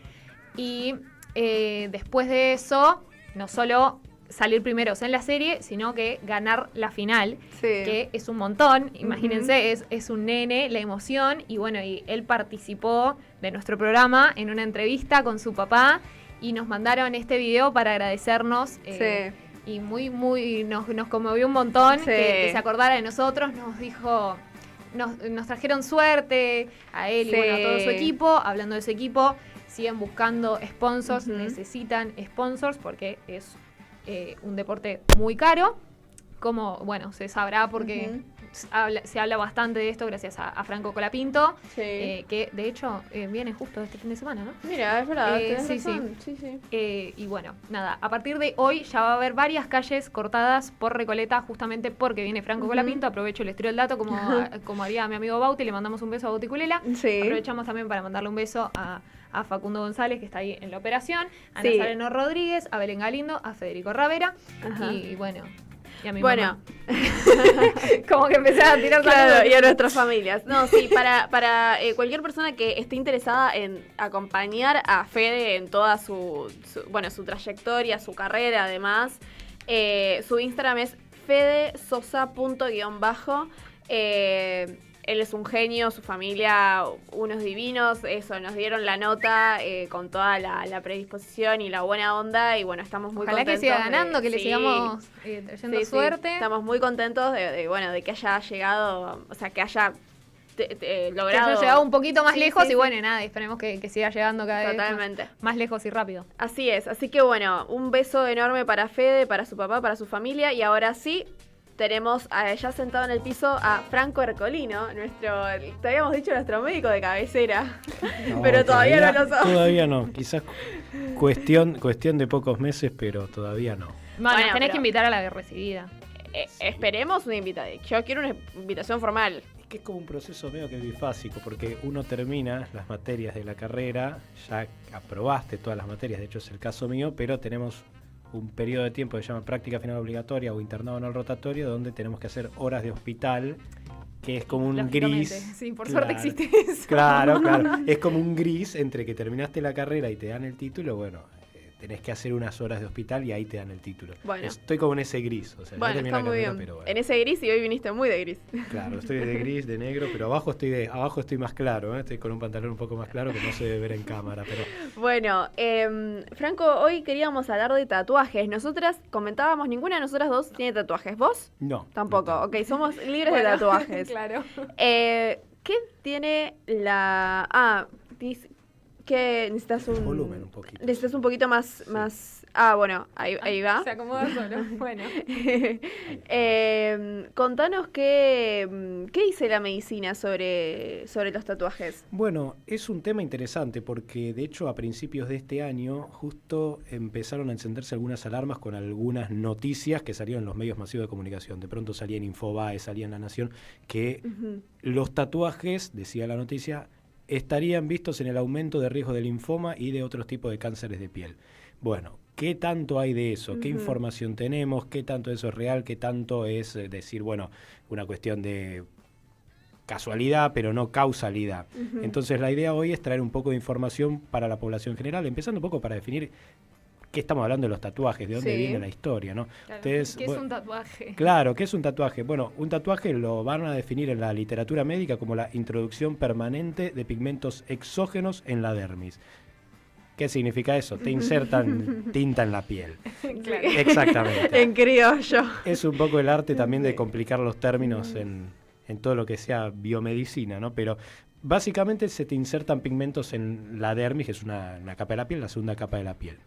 Y después de eso, no solo salir primeros en la serie, sino que ganar la final, que es un montón. Imagínense, es un nene, la emoción. Y bueno, y él participó de nuestro programa en una entrevista con su papá y nos mandaron este video para agradecernos. Y nos conmovió un montón que se acordara de nosotros. Nos dijo, nos trajeron suerte a él y bueno, a todo su equipo. Hablando de su equipo, siguen buscando sponsors, necesitan sponsors porque es un deporte muy caro, como bueno se sabrá porque se habla bastante de esto gracias a Franco Colapinto, que de hecho viene justo este fin de semana, ¿no? Mira, es verdad, sí. Y bueno, nada, a partir de hoy ya va a haber varias calles cortadas por Recoleta justamente porque viene Franco Colapinto. Aprovecho, les tiro el dato como haría mi amigo Bauti, le mandamos un beso a Bauti Culela. Aprovechamos también para mandarle un beso a Facundo González, que está ahí en la operación, a Nazareno Rodríguez, a Belén Galindo, a Federico Ravera, y bueno, y a mi mamá. Como que empecé a tirar saludos. Y a nuestras familias. No, sí, para cualquier persona que esté interesada en acompañar a Fede en toda su trayectoria, su carrera, además, su Instagram es fedesosa._ él es un genio, su familia, unos divinos, eso, nos dieron la nota con toda la predisposición y la buena onda, y bueno, estamos muy contentos. Ojalá que siga ganando, que le sigamos trayendo suerte. Sí. Estamos muy contentos de que haya llegado, o sea, que haya logrado. Que haya llegado un poquito más lejos y bueno, nada, esperemos que siga llegando cada vez más lejos y rápido. Así es, así que bueno, un beso enorme para Fede, para su papá, para su familia, y ahora sí, tenemos ya sentado en el piso a Franco Ercolino, te habíamos dicho nuestro médico de cabecera, pero todavía no lo somos. Todavía no, quizás cuestión de pocos meses, pero todavía no. Bueno, tenés que invitar a la recibida. Esperemos una invitación. Yo quiero una invitación formal. Es que es como un proceso medio que bifásico, porque uno termina las materias de la carrera, ya aprobaste todas las materias, de hecho es el caso mío, pero tenemos un periodo de tiempo que se llama práctica final obligatoria o internado en el rotatorio, donde tenemos que hacer horas de hospital, que es como un gris. Sí, por suerte existe eso. Claro. Es como un gris entre que terminaste la carrera y te dan el título, bueno, tenés que hacer unas horas de hospital y ahí te dan el título. Bueno. Estoy como en ese gris. O sea, bueno, está muy bien. Pero bueno. En ese gris, y hoy viniste muy de gris. Claro, estoy de gris, de negro, pero abajo estoy más claro, ¿eh? Estoy con un pantalón un poco más claro que no se debe ver en cámara. Pero bueno, Franco, hoy queríamos hablar de tatuajes. Nosotras comentábamos, ninguna de nosotras dos tiene tatuajes. ¿Vos? No. Tampoco. No. Ok, somos libres de tatuajes. Claro. ¿Qué tiene la... que necesitas un volumen un poquito. Necesitas un poquito más... bueno, ahí va. Se acomoda solo. Bueno. Contanos qué dice la medicina sobre los tatuajes. Bueno, es un tema interesante porque de hecho a principios de este año justo empezaron a encenderse algunas alarmas con algunas noticias que salieron en los medios masivos de comunicación. De pronto salía en Infobae, salía en La Nación, que los tatuajes, decía la noticia, estarían vistos en el aumento de riesgo de linfoma y de otros tipos de cánceres de piel. Bueno, ¿qué tanto hay de eso? ¿Qué información tenemos? ¿Qué tanto eso es real? ¿Qué tanto es decir, bueno, una cuestión de casualidad, pero no causalidad? Entonces la idea hoy es traer un poco de información para la población general, empezando un poco para definir qué estamos hablando de los tatuajes, de dónde viene la historia, ¿no? Claro. Entonces, ¿Qué es un tatuaje? Claro, ¿qué es un tatuaje? Bueno, un tatuaje lo van a definir en la literatura médica como la introducción permanente de pigmentos exógenos en la dermis. ¿Qué significa eso? Te insertan tinta en la piel. Claro. Exactamente. En criollo. Es un poco el arte también de complicar los términos en todo lo que sea biomedicina, ¿no? Pero básicamente se te insertan pigmentos en la dermis, que es una capa de la piel, la segunda capa de la piel.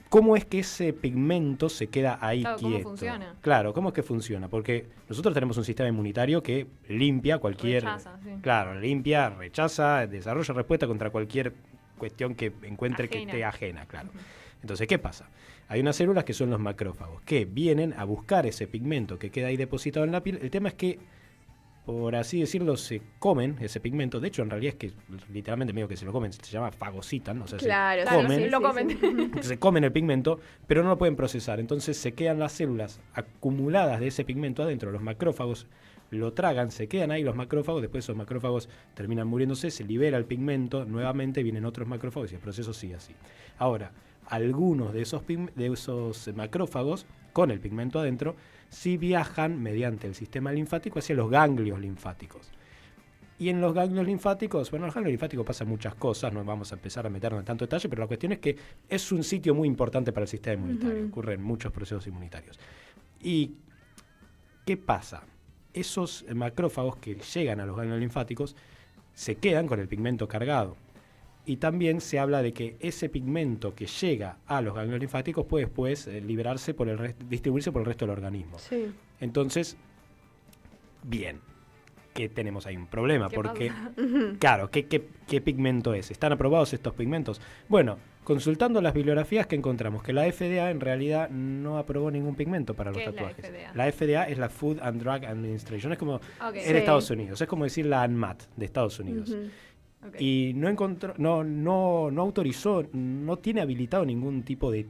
¿Cómo es que ese pigmento se queda ahí quieto? ¿Cómo funciona? Claro, ¿cómo es que funciona? Porque nosotros tenemos un sistema inmunitario que limpia cualquier... Rechaza, sí. Claro, limpia, rechaza, desarrolla respuesta contra cualquier cuestión que encuentre que esté ajena, claro. Entonces, ¿qué pasa? Hay unas células que son los macrófagos, que vienen a buscar ese pigmento que queda ahí depositado en la piel. El tema es que por así decirlo, se comen ese pigmento. De hecho, en realidad es que literalmente medio que se lo comen, se llama fagocitan, o sea, claro, se comen, sí, lo comen. se comen el pigmento, pero no lo pueden procesar. Entonces se quedan las células acumuladas de ese pigmento adentro. Los macrófagos lo tragan, se quedan ahí los macrófagos, después esos macrófagos terminan muriéndose, se libera el pigmento, nuevamente vienen otros macrófagos y el proceso sigue así. Ahora, algunos de esos macrófagos, con el pigmento adentro, sí viajan mediante el sistema linfático hacia los ganglios linfáticos. Y en los ganglios linfáticos, bueno, en los ganglios linfáticos pasan muchas cosas, no vamos a empezar a meternos en tanto detalle, pero la cuestión es que es un sitio muy importante para el sistema inmunitario, ocurren muchos procesos inmunitarios. ¿Y qué pasa? Esos macrófagos que llegan a los ganglios linfáticos se quedan con el pigmento cargado. Y también se habla de que ese pigmento que llega a los ganglios linfáticos puede después liberarse distribuirse por el resto del organismo. Sí. Entonces, bien, que tenemos ahí un problema, porque, pasa? claro, ¿qué pigmento es? ¿Están aprobados estos pigmentos? Bueno, consultando las bibliografías que encontramos, que la FDA en realidad no aprobó ningún pigmento para los tatuajes. La FDA es la Food and Drug Administration, es como en Estados Unidos, es como decir la ANMAT de Estados Unidos. Y no encontró, no autorizó, no tiene habilitado ningún tipo de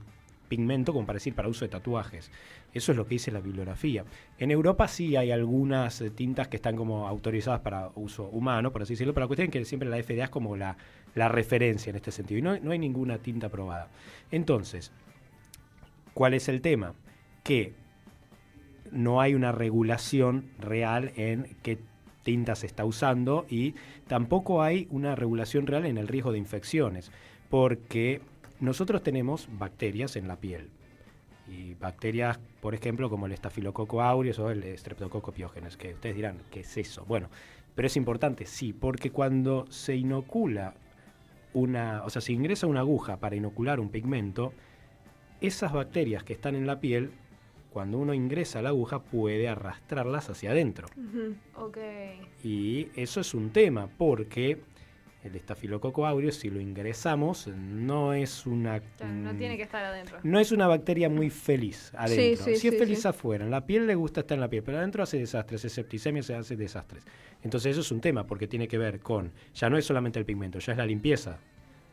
pigmento como para decir para uso de tatuajes. Eso es lo que dice la bibliografía. En Europa sí hay algunas tintas que están como autorizadas para uso humano, por así decirlo, pero la cuestión es que siempre la FDA es como la referencia en este sentido, y no hay ninguna tinta aprobada. Entonces, ¿cuál es el tema? Que no hay una regulación real en qué tinta se está usando y tampoco hay una regulación real en el riesgo de infecciones, porque nosotros tenemos bacterias en la piel y bacterias, por ejemplo, como el Staphylococcus aureus o el Streptococcus pyogenes, que ustedes dirán, ¿qué es eso? Bueno, pero es importante, sí, porque cuando se inocula se ingresa una aguja para inocular un pigmento, esas bacterias que están en la piel, cuando uno ingresa la aguja puede arrastrarlas hacia adentro. Y eso es un tema, porque el Staphylococcus aureus, si lo ingresamos, no es una... no tiene que estar adentro. No es una bacteria muy feliz adentro. Sí, si es feliz afuera, en la piel le gusta estar en la piel, pero adentro hace desastres, es septicemia, se hace desastres. Entonces eso es un tema, porque tiene que ver con... Ya no es solamente el pigmento, ya es la limpieza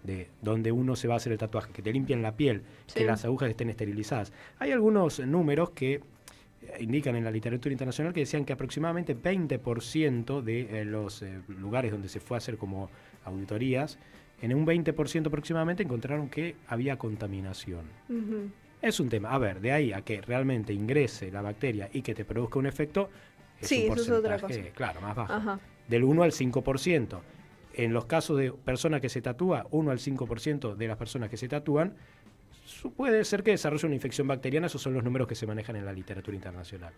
de donde uno se va a hacer el tatuaje, que te limpien la piel, que las agujas estén esterilizadas. Hay algunos números que indican en la literatura internacional que decían que aproximadamente 20% de los lugares donde se fue a hacer como auditorías, en un 20% aproximadamente encontraron que había contaminación. Es un tema. A ver, de ahí a que realmente ingrese la bacteria y que te produzca un efecto, es un porcentaje, eso es otra cosa. Claro, más bajo. Del 1 al 5%. En los casos de personas que se tatúa, 1 al 5% de las personas que se tatúan, puede ser que desarrolle una infección bacteriana. Esos son los números que se manejan en la literatura internacional.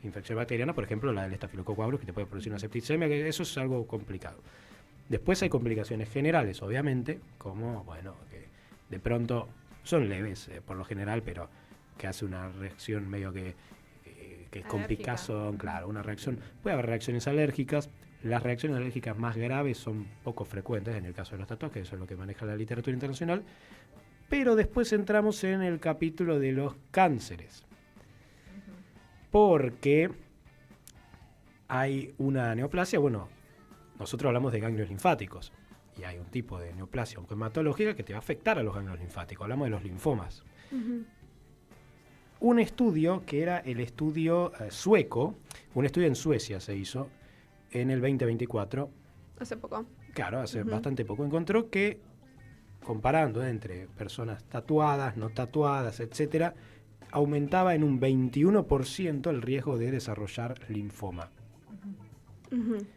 Infección bacteriana, por ejemplo, la del Staphylococcus aureus, que te puede producir una septicemia, que eso es algo complicado. Después hay complicaciones generales, obviamente, como, bueno, que de pronto son leves por lo general, pero que hace una reacción medio que es con picazón, claro, una reacción. Puede haber reacciones alérgicas. Las reacciones alérgicas más graves son poco frecuentes en el caso de los tatuajes, eso es lo que maneja la literatura internacional. Pero después entramos en el capítulo de los cánceres. Porque hay una neoplasia, bueno, nosotros hablamos de ganglios linfáticos, y hay un tipo de neoplasia oncohematológica que te va a afectar a los ganglios linfáticos, hablamos de los linfomas. Un estudio que era el estudio sueco, un estudio en Suecia se hizo en el 2024. Hace poco. Claro, hace bastante poco. Encontró que, comparando entre personas tatuadas, no tatuadas, etcétera, aumentaba en un 21% el riesgo de desarrollar linfoma.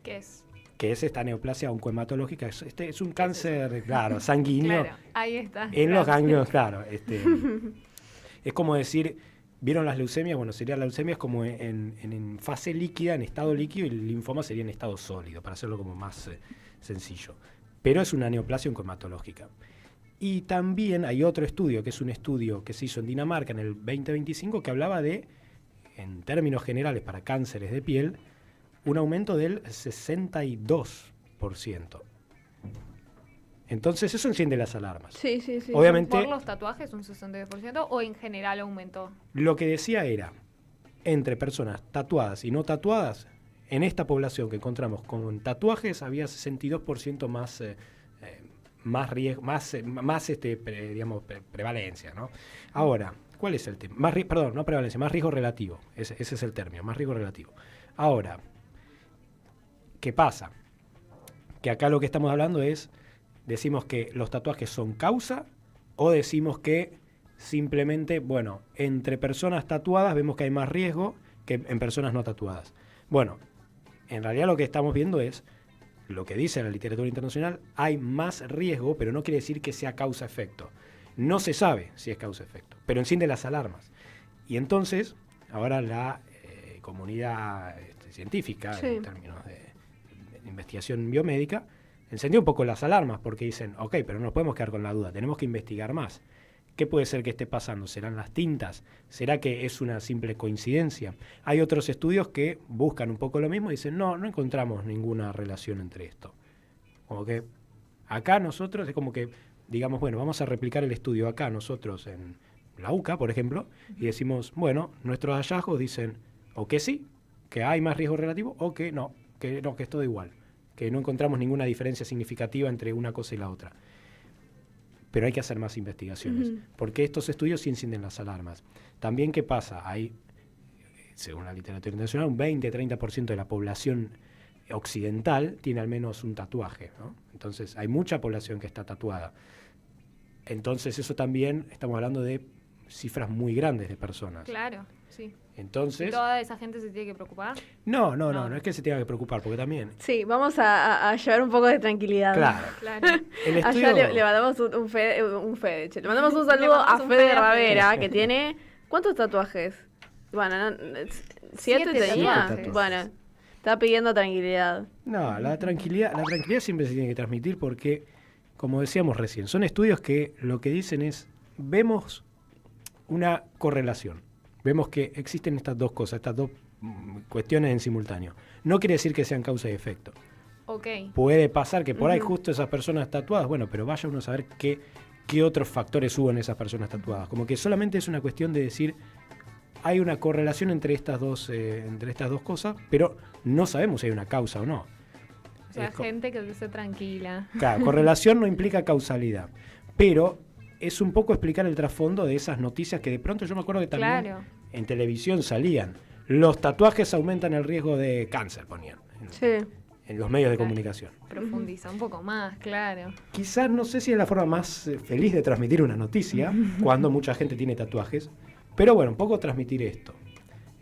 ¿Qué es? Que es esta neoplasia oncohematológica. Es un cáncer, claro, sanguíneo. Claro, ahí está. En los ganglios, claro. Es como decir, ¿vieron las leucemias? Bueno, sería la leucemia es como en fase líquida, en estado líquido, y el linfoma sería en estado sólido, para hacerlo como más sencillo. Pero es una neoplasia oncohematológica. Y también hay otro estudio, que es un estudio que se hizo en Dinamarca en el 2025, que hablaba de, en términos generales para cánceres de piel, un aumento del 62%. Entonces eso enciende las alarmas. Sí. Obviamente, ¿por los tatuajes un 62% o en general aumentó? Lo que decía era, entre personas tatuadas y no tatuadas, en esta población que encontramos con tatuajes había 62% más riesgo, digamos, prevalencia, ¿no? Ahora, ¿cuál es el tema? No prevalencia, más riesgo relativo. Ese es el término, más riesgo relativo. Ahora, ¿qué pasa? Que acá lo que estamos hablando es, decimos que los tatuajes son causa o decimos que simplemente, bueno, entre personas tatuadas vemos que hay más riesgo que en personas no tatuadas. Bueno, en realidad lo que estamos viendo es lo que dice la literatura internacional, hay más riesgo, pero no quiere decir que sea causa-efecto. No se sabe si es causa-efecto, pero enciende las alarmas. Y entonces, ahora la comunidad científica, sí, en términos de investigación biomédica, encendió un poco las alarmas porque dicen, ok, pero no nos podemos quedar con la duda, tenemos que investigar más. ¿Qué puede ser que esté pasando? ¿Serán las tintas? ¿Será que es una simple coincidencia? Hay otros estudios que buscan un poco lo mismo y dicen, no encontramos ninguna relación entre esto. Como que acá nosotros, es como que, digamos, bueno, vamos a replicar el estudio acá nosotros en la UCA, por ejemplo, y decimos, bueno, nuestros hallazgos dicen, o que sí, que hay más riesgo relativo, o que no, que es todo igual, que no encontramos ninguna diferencia significativa entre una cosa y la otra. Pero hay que hacer más investigaciones, porque estos estudios sí encienden las alarmas. También, ¿qué pasa? Hay, según la literatura internacional, un 20-30% de la población occidental tiene al menos un tatuaje, ¿no? Entonces, hay mucha población que está tatuada. Entonces, eso también, estamos hablando de cifras muy grandes de personas. Claro, sí. Entonces, ¿toda esa gente se tiene que preocupar? No es que se tenga que preocupar, porque también... Sí, vamos a llevar un poco de tranquilidad. Claro. El estudio... Allá le mandamos un Fede. Le mandamos un saludo a Fede Ravera, que tiene... ¿Cuántos tatuajes? Bueno, 7 tenía. Bueno, está pidiendo tranquilidad. No, la tranquilidad siempre se tiene que transmitir porque, como decíamos recién, son estudios que lo que dicen es, vemos una correlación. Vemos que existen estas dos cosas, estas dos cuestiones en simultáneo. No quiere decir que sean causa y efecto. Okay. Puede pasar que por ahí justo esas personas tatuadas, bueno, pero vaya uno a saber qué otros factores hubo en esas personas tatuadas. Como que solamente es una cuestión de decir, hay una correlación entre estas dos cosas, pero no sabemos si hay una causa o no. O sea, gente que esté tranquila. Claro, correlación no implica causalidad, pero es un poco explicar el trasfondo de esas noticias que de pronto yo me acuerdo que también en televisión salían. Los tatuajes aumentan el riesgo de cáncer, ponían. En los medios de comunicación. Profundiza un poco más, claro. Quizás no sé si es la forma más feliz de transmitir una noticia, cuando mucha gente tiene tatuajes, pero bueno, un poco transmitir esto.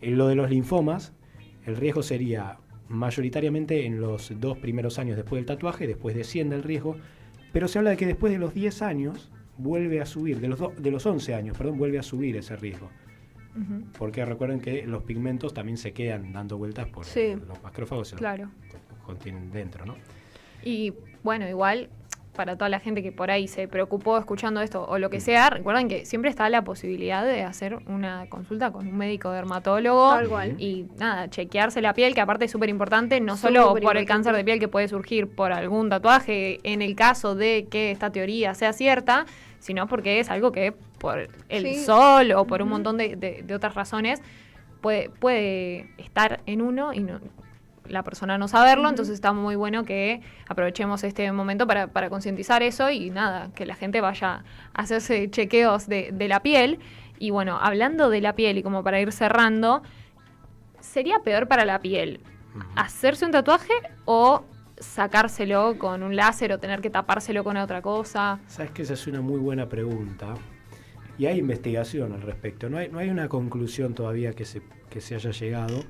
En lo de los linfomas, el riesgo sería mayoritariamente en los 2 primeros años después del tatuaje, después desciende el riesgo, pero se habla de que después de los 10 años vuelve a subir, de los 11 años, vuelve a subir ese riesgo. Porque recuerden que los pigmentos también se quedan dando vueltas por los macrófagos, se los contienen dentro, ¿no? Y bueno, igual para toda la gente que por ahí se preocupó escuchando esto o lo que sea, recuerden que siempre está la posibilidad de hacer una consulta con un médico dermatólogo y nada, chequearse la piel, que aparte es súper importante, no solo por el cáncer de piel que puede surgir por algún tatuaje, en el caso de que esta teoría sea cierta, sino porque es algo que por el sol o por un montón de otras razones puede estar en uno y no, la persona no saberlo, entonces está muy bueno que aprovechemos este momento para concientizar eso y nada, que la gente vaya a hacerse chequeos de la piel. Y bueno, hablando de la piel y como para ir cerrando, ¿sería peor para la piel hacerse un tatuaje o sacárselo con un láser o tener que tapárselo con otra cosa? Sabes que esa es una muy buena pregunta y hay investigación al respecto. No hay una conclusión todavía que se haya llegado,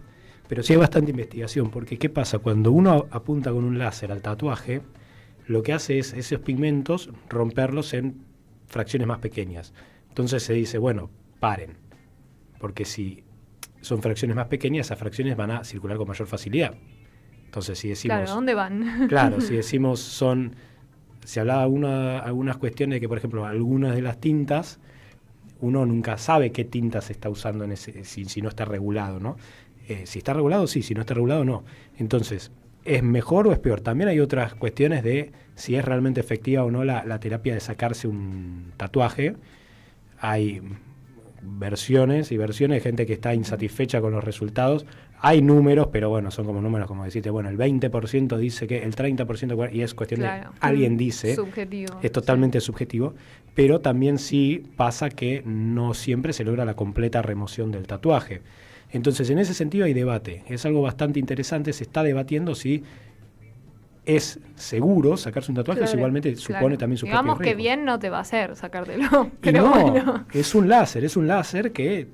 pero sí hay bastante investigación, porque ¿qué pasa? Cuando uno apunta con un láser al tatuaje, lo que hace es esos pigmentos romperlos en fracciones más pequeñas. Entonces se dice, bueno, paren, porque si son fracciones más pequeñas, esas fracciones van a circular con mayor facilidad. Entonces si decimos... Claro, ¿dónde van? Claro, si decimos se hablaba algunas cuestiones de que, por ejemplo, algunas de las tintas, uno nunca sabe qué tinta se está usando si no está regulado, ¿no? Si está regulado, sí, si no está regulado, no. Entonces, ¿es mejor o es peor? También hay otras cuestiones de si es realmente efectiva o no la terapia de sacarse un tatuaje. Hay versiones y versiones de gente que está insatisfecha con los resultados. Hay números, pero bueno, son como números como decirte, bueno, el 20% dice que, el 30%, y es cuestión de alguien dice, subjetivo, es totalmente subjetivo, pero también sí pasa que no siempre se logra la completa remoción del tatuaje. Entonces, en ese sentido hay debate. Es algo bastante interesante, se está debatiendo si es seguro sacarse un tatuaje, eso igualmente supone también su propio riesgo. Digamos que bien no te va a hacer sacártelo. Pero no, bueno. Es un láser que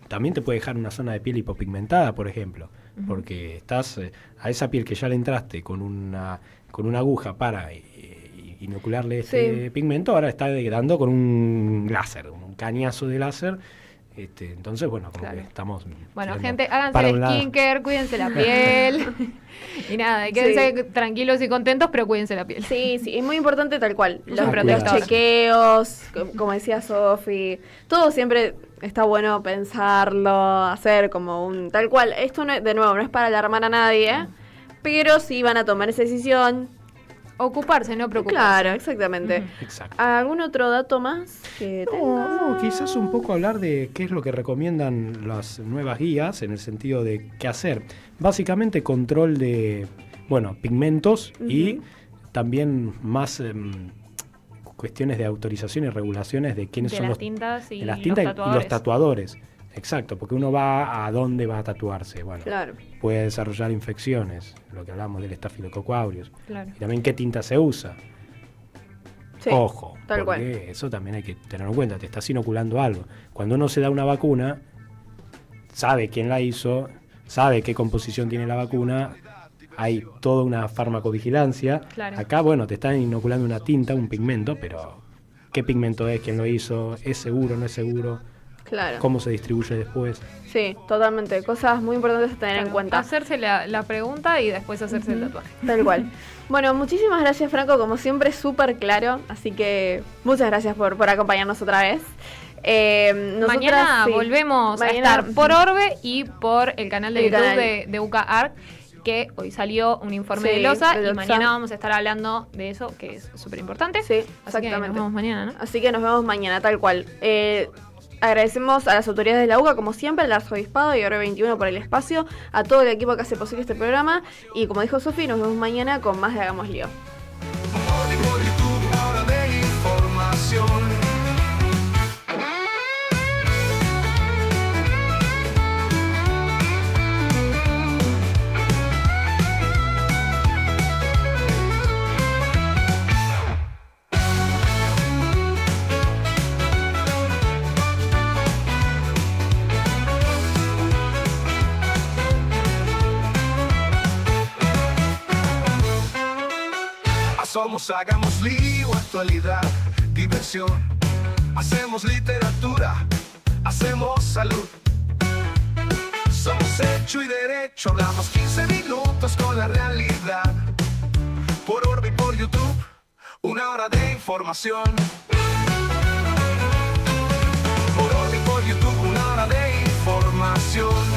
también te puede dejar una zona de piel hipopigmentada, por ejemplo, porque estás a esa piel que ya le entraste con una aguja para inocularle este pigmento, ahora está dando con un láser, un cañazo de láser. Entonces, bueno, como que estamos... Bueno, gente, háganse el skincare, cuídense la piel. Y nada, quédense tranquilos y contentos, pero cuídense la piel. Sí, es muy importante tal cual. Los chequeos, como decía Sofi, todo siempre está bueno pensarlo, hacer como un... Tal cual, esto no, de nuevo, no es para alarmar a nadie, pero si van a tomar esa decisión... Ocuparse, no preocuparse. Claro, exactamente. Exacto. ¿Algún otro dato más que tengas? No, quizás un poco hablar de qué es lo que recomiendan las nuevas guías en el sentido de qué hacer. Básicamente control de, pigmentos y también más cuestiones de autorización y regulaciones de quiénes son las tintas y los tatuadores. Exacto, porque uno va a dónde va a tatuarse. Bueno, puede desarrollar infecciones, lo que hablamos del estafilococo aureus. Claro. Y también qué tinta se usa. Sí, ojo, porque eso también hay que tenerlo en cuenta, te estás inoculando algo. Cuando uno se da una vacuna, sabe quién la hizo, sabe qué composición tiene la vacuna, hay toda una farmacovigilancia. Claro. Acá, te están inoculando una tinta, un pigmento, pero ¿qué pigmento es? ¿Quién lo hizo? ¿Es seguro? ¿No es seguro? Claro. ¿Cómo se distribuye después? Sí, totalmente. Cosas muy importantes a tener en cuenta. Hacerse la pregunta y después hacerse el tatuaje. Tal cual. Bueno, muchísimas gracias, Franco. Como siempre, súper claro. Así que muchas gracias por acompañarnos otra vez. Mañana volvemos a estar por Orbe y por el canal de YouTube de UCA Arc, que hoy salió un informe de LOSA y mañana vamos a estar hablando de eso, que es súper importante. Sí, exactamente. Así que nos vemos mañana, ¿no? Así que nos vemos mañana, tal cual. Agradecemos a las autoridades de la UCA, como siempre, al Arzobispado y Orbe 21 por el espacio, a todo el equipo que hace posible este programa. Y como dijo Sofi, nos vemos mañana con más de Hagamos Lío. Somos Hagamos Lío, actualidad, diversión. Hacemos literatura, hacemos salud. Somos hecho y derecho, hablamos 15 minutos con la realidad. Por Orbe y por YouTube, 1 hora de información. Por Orbe y por YouTube, 1 hora de información.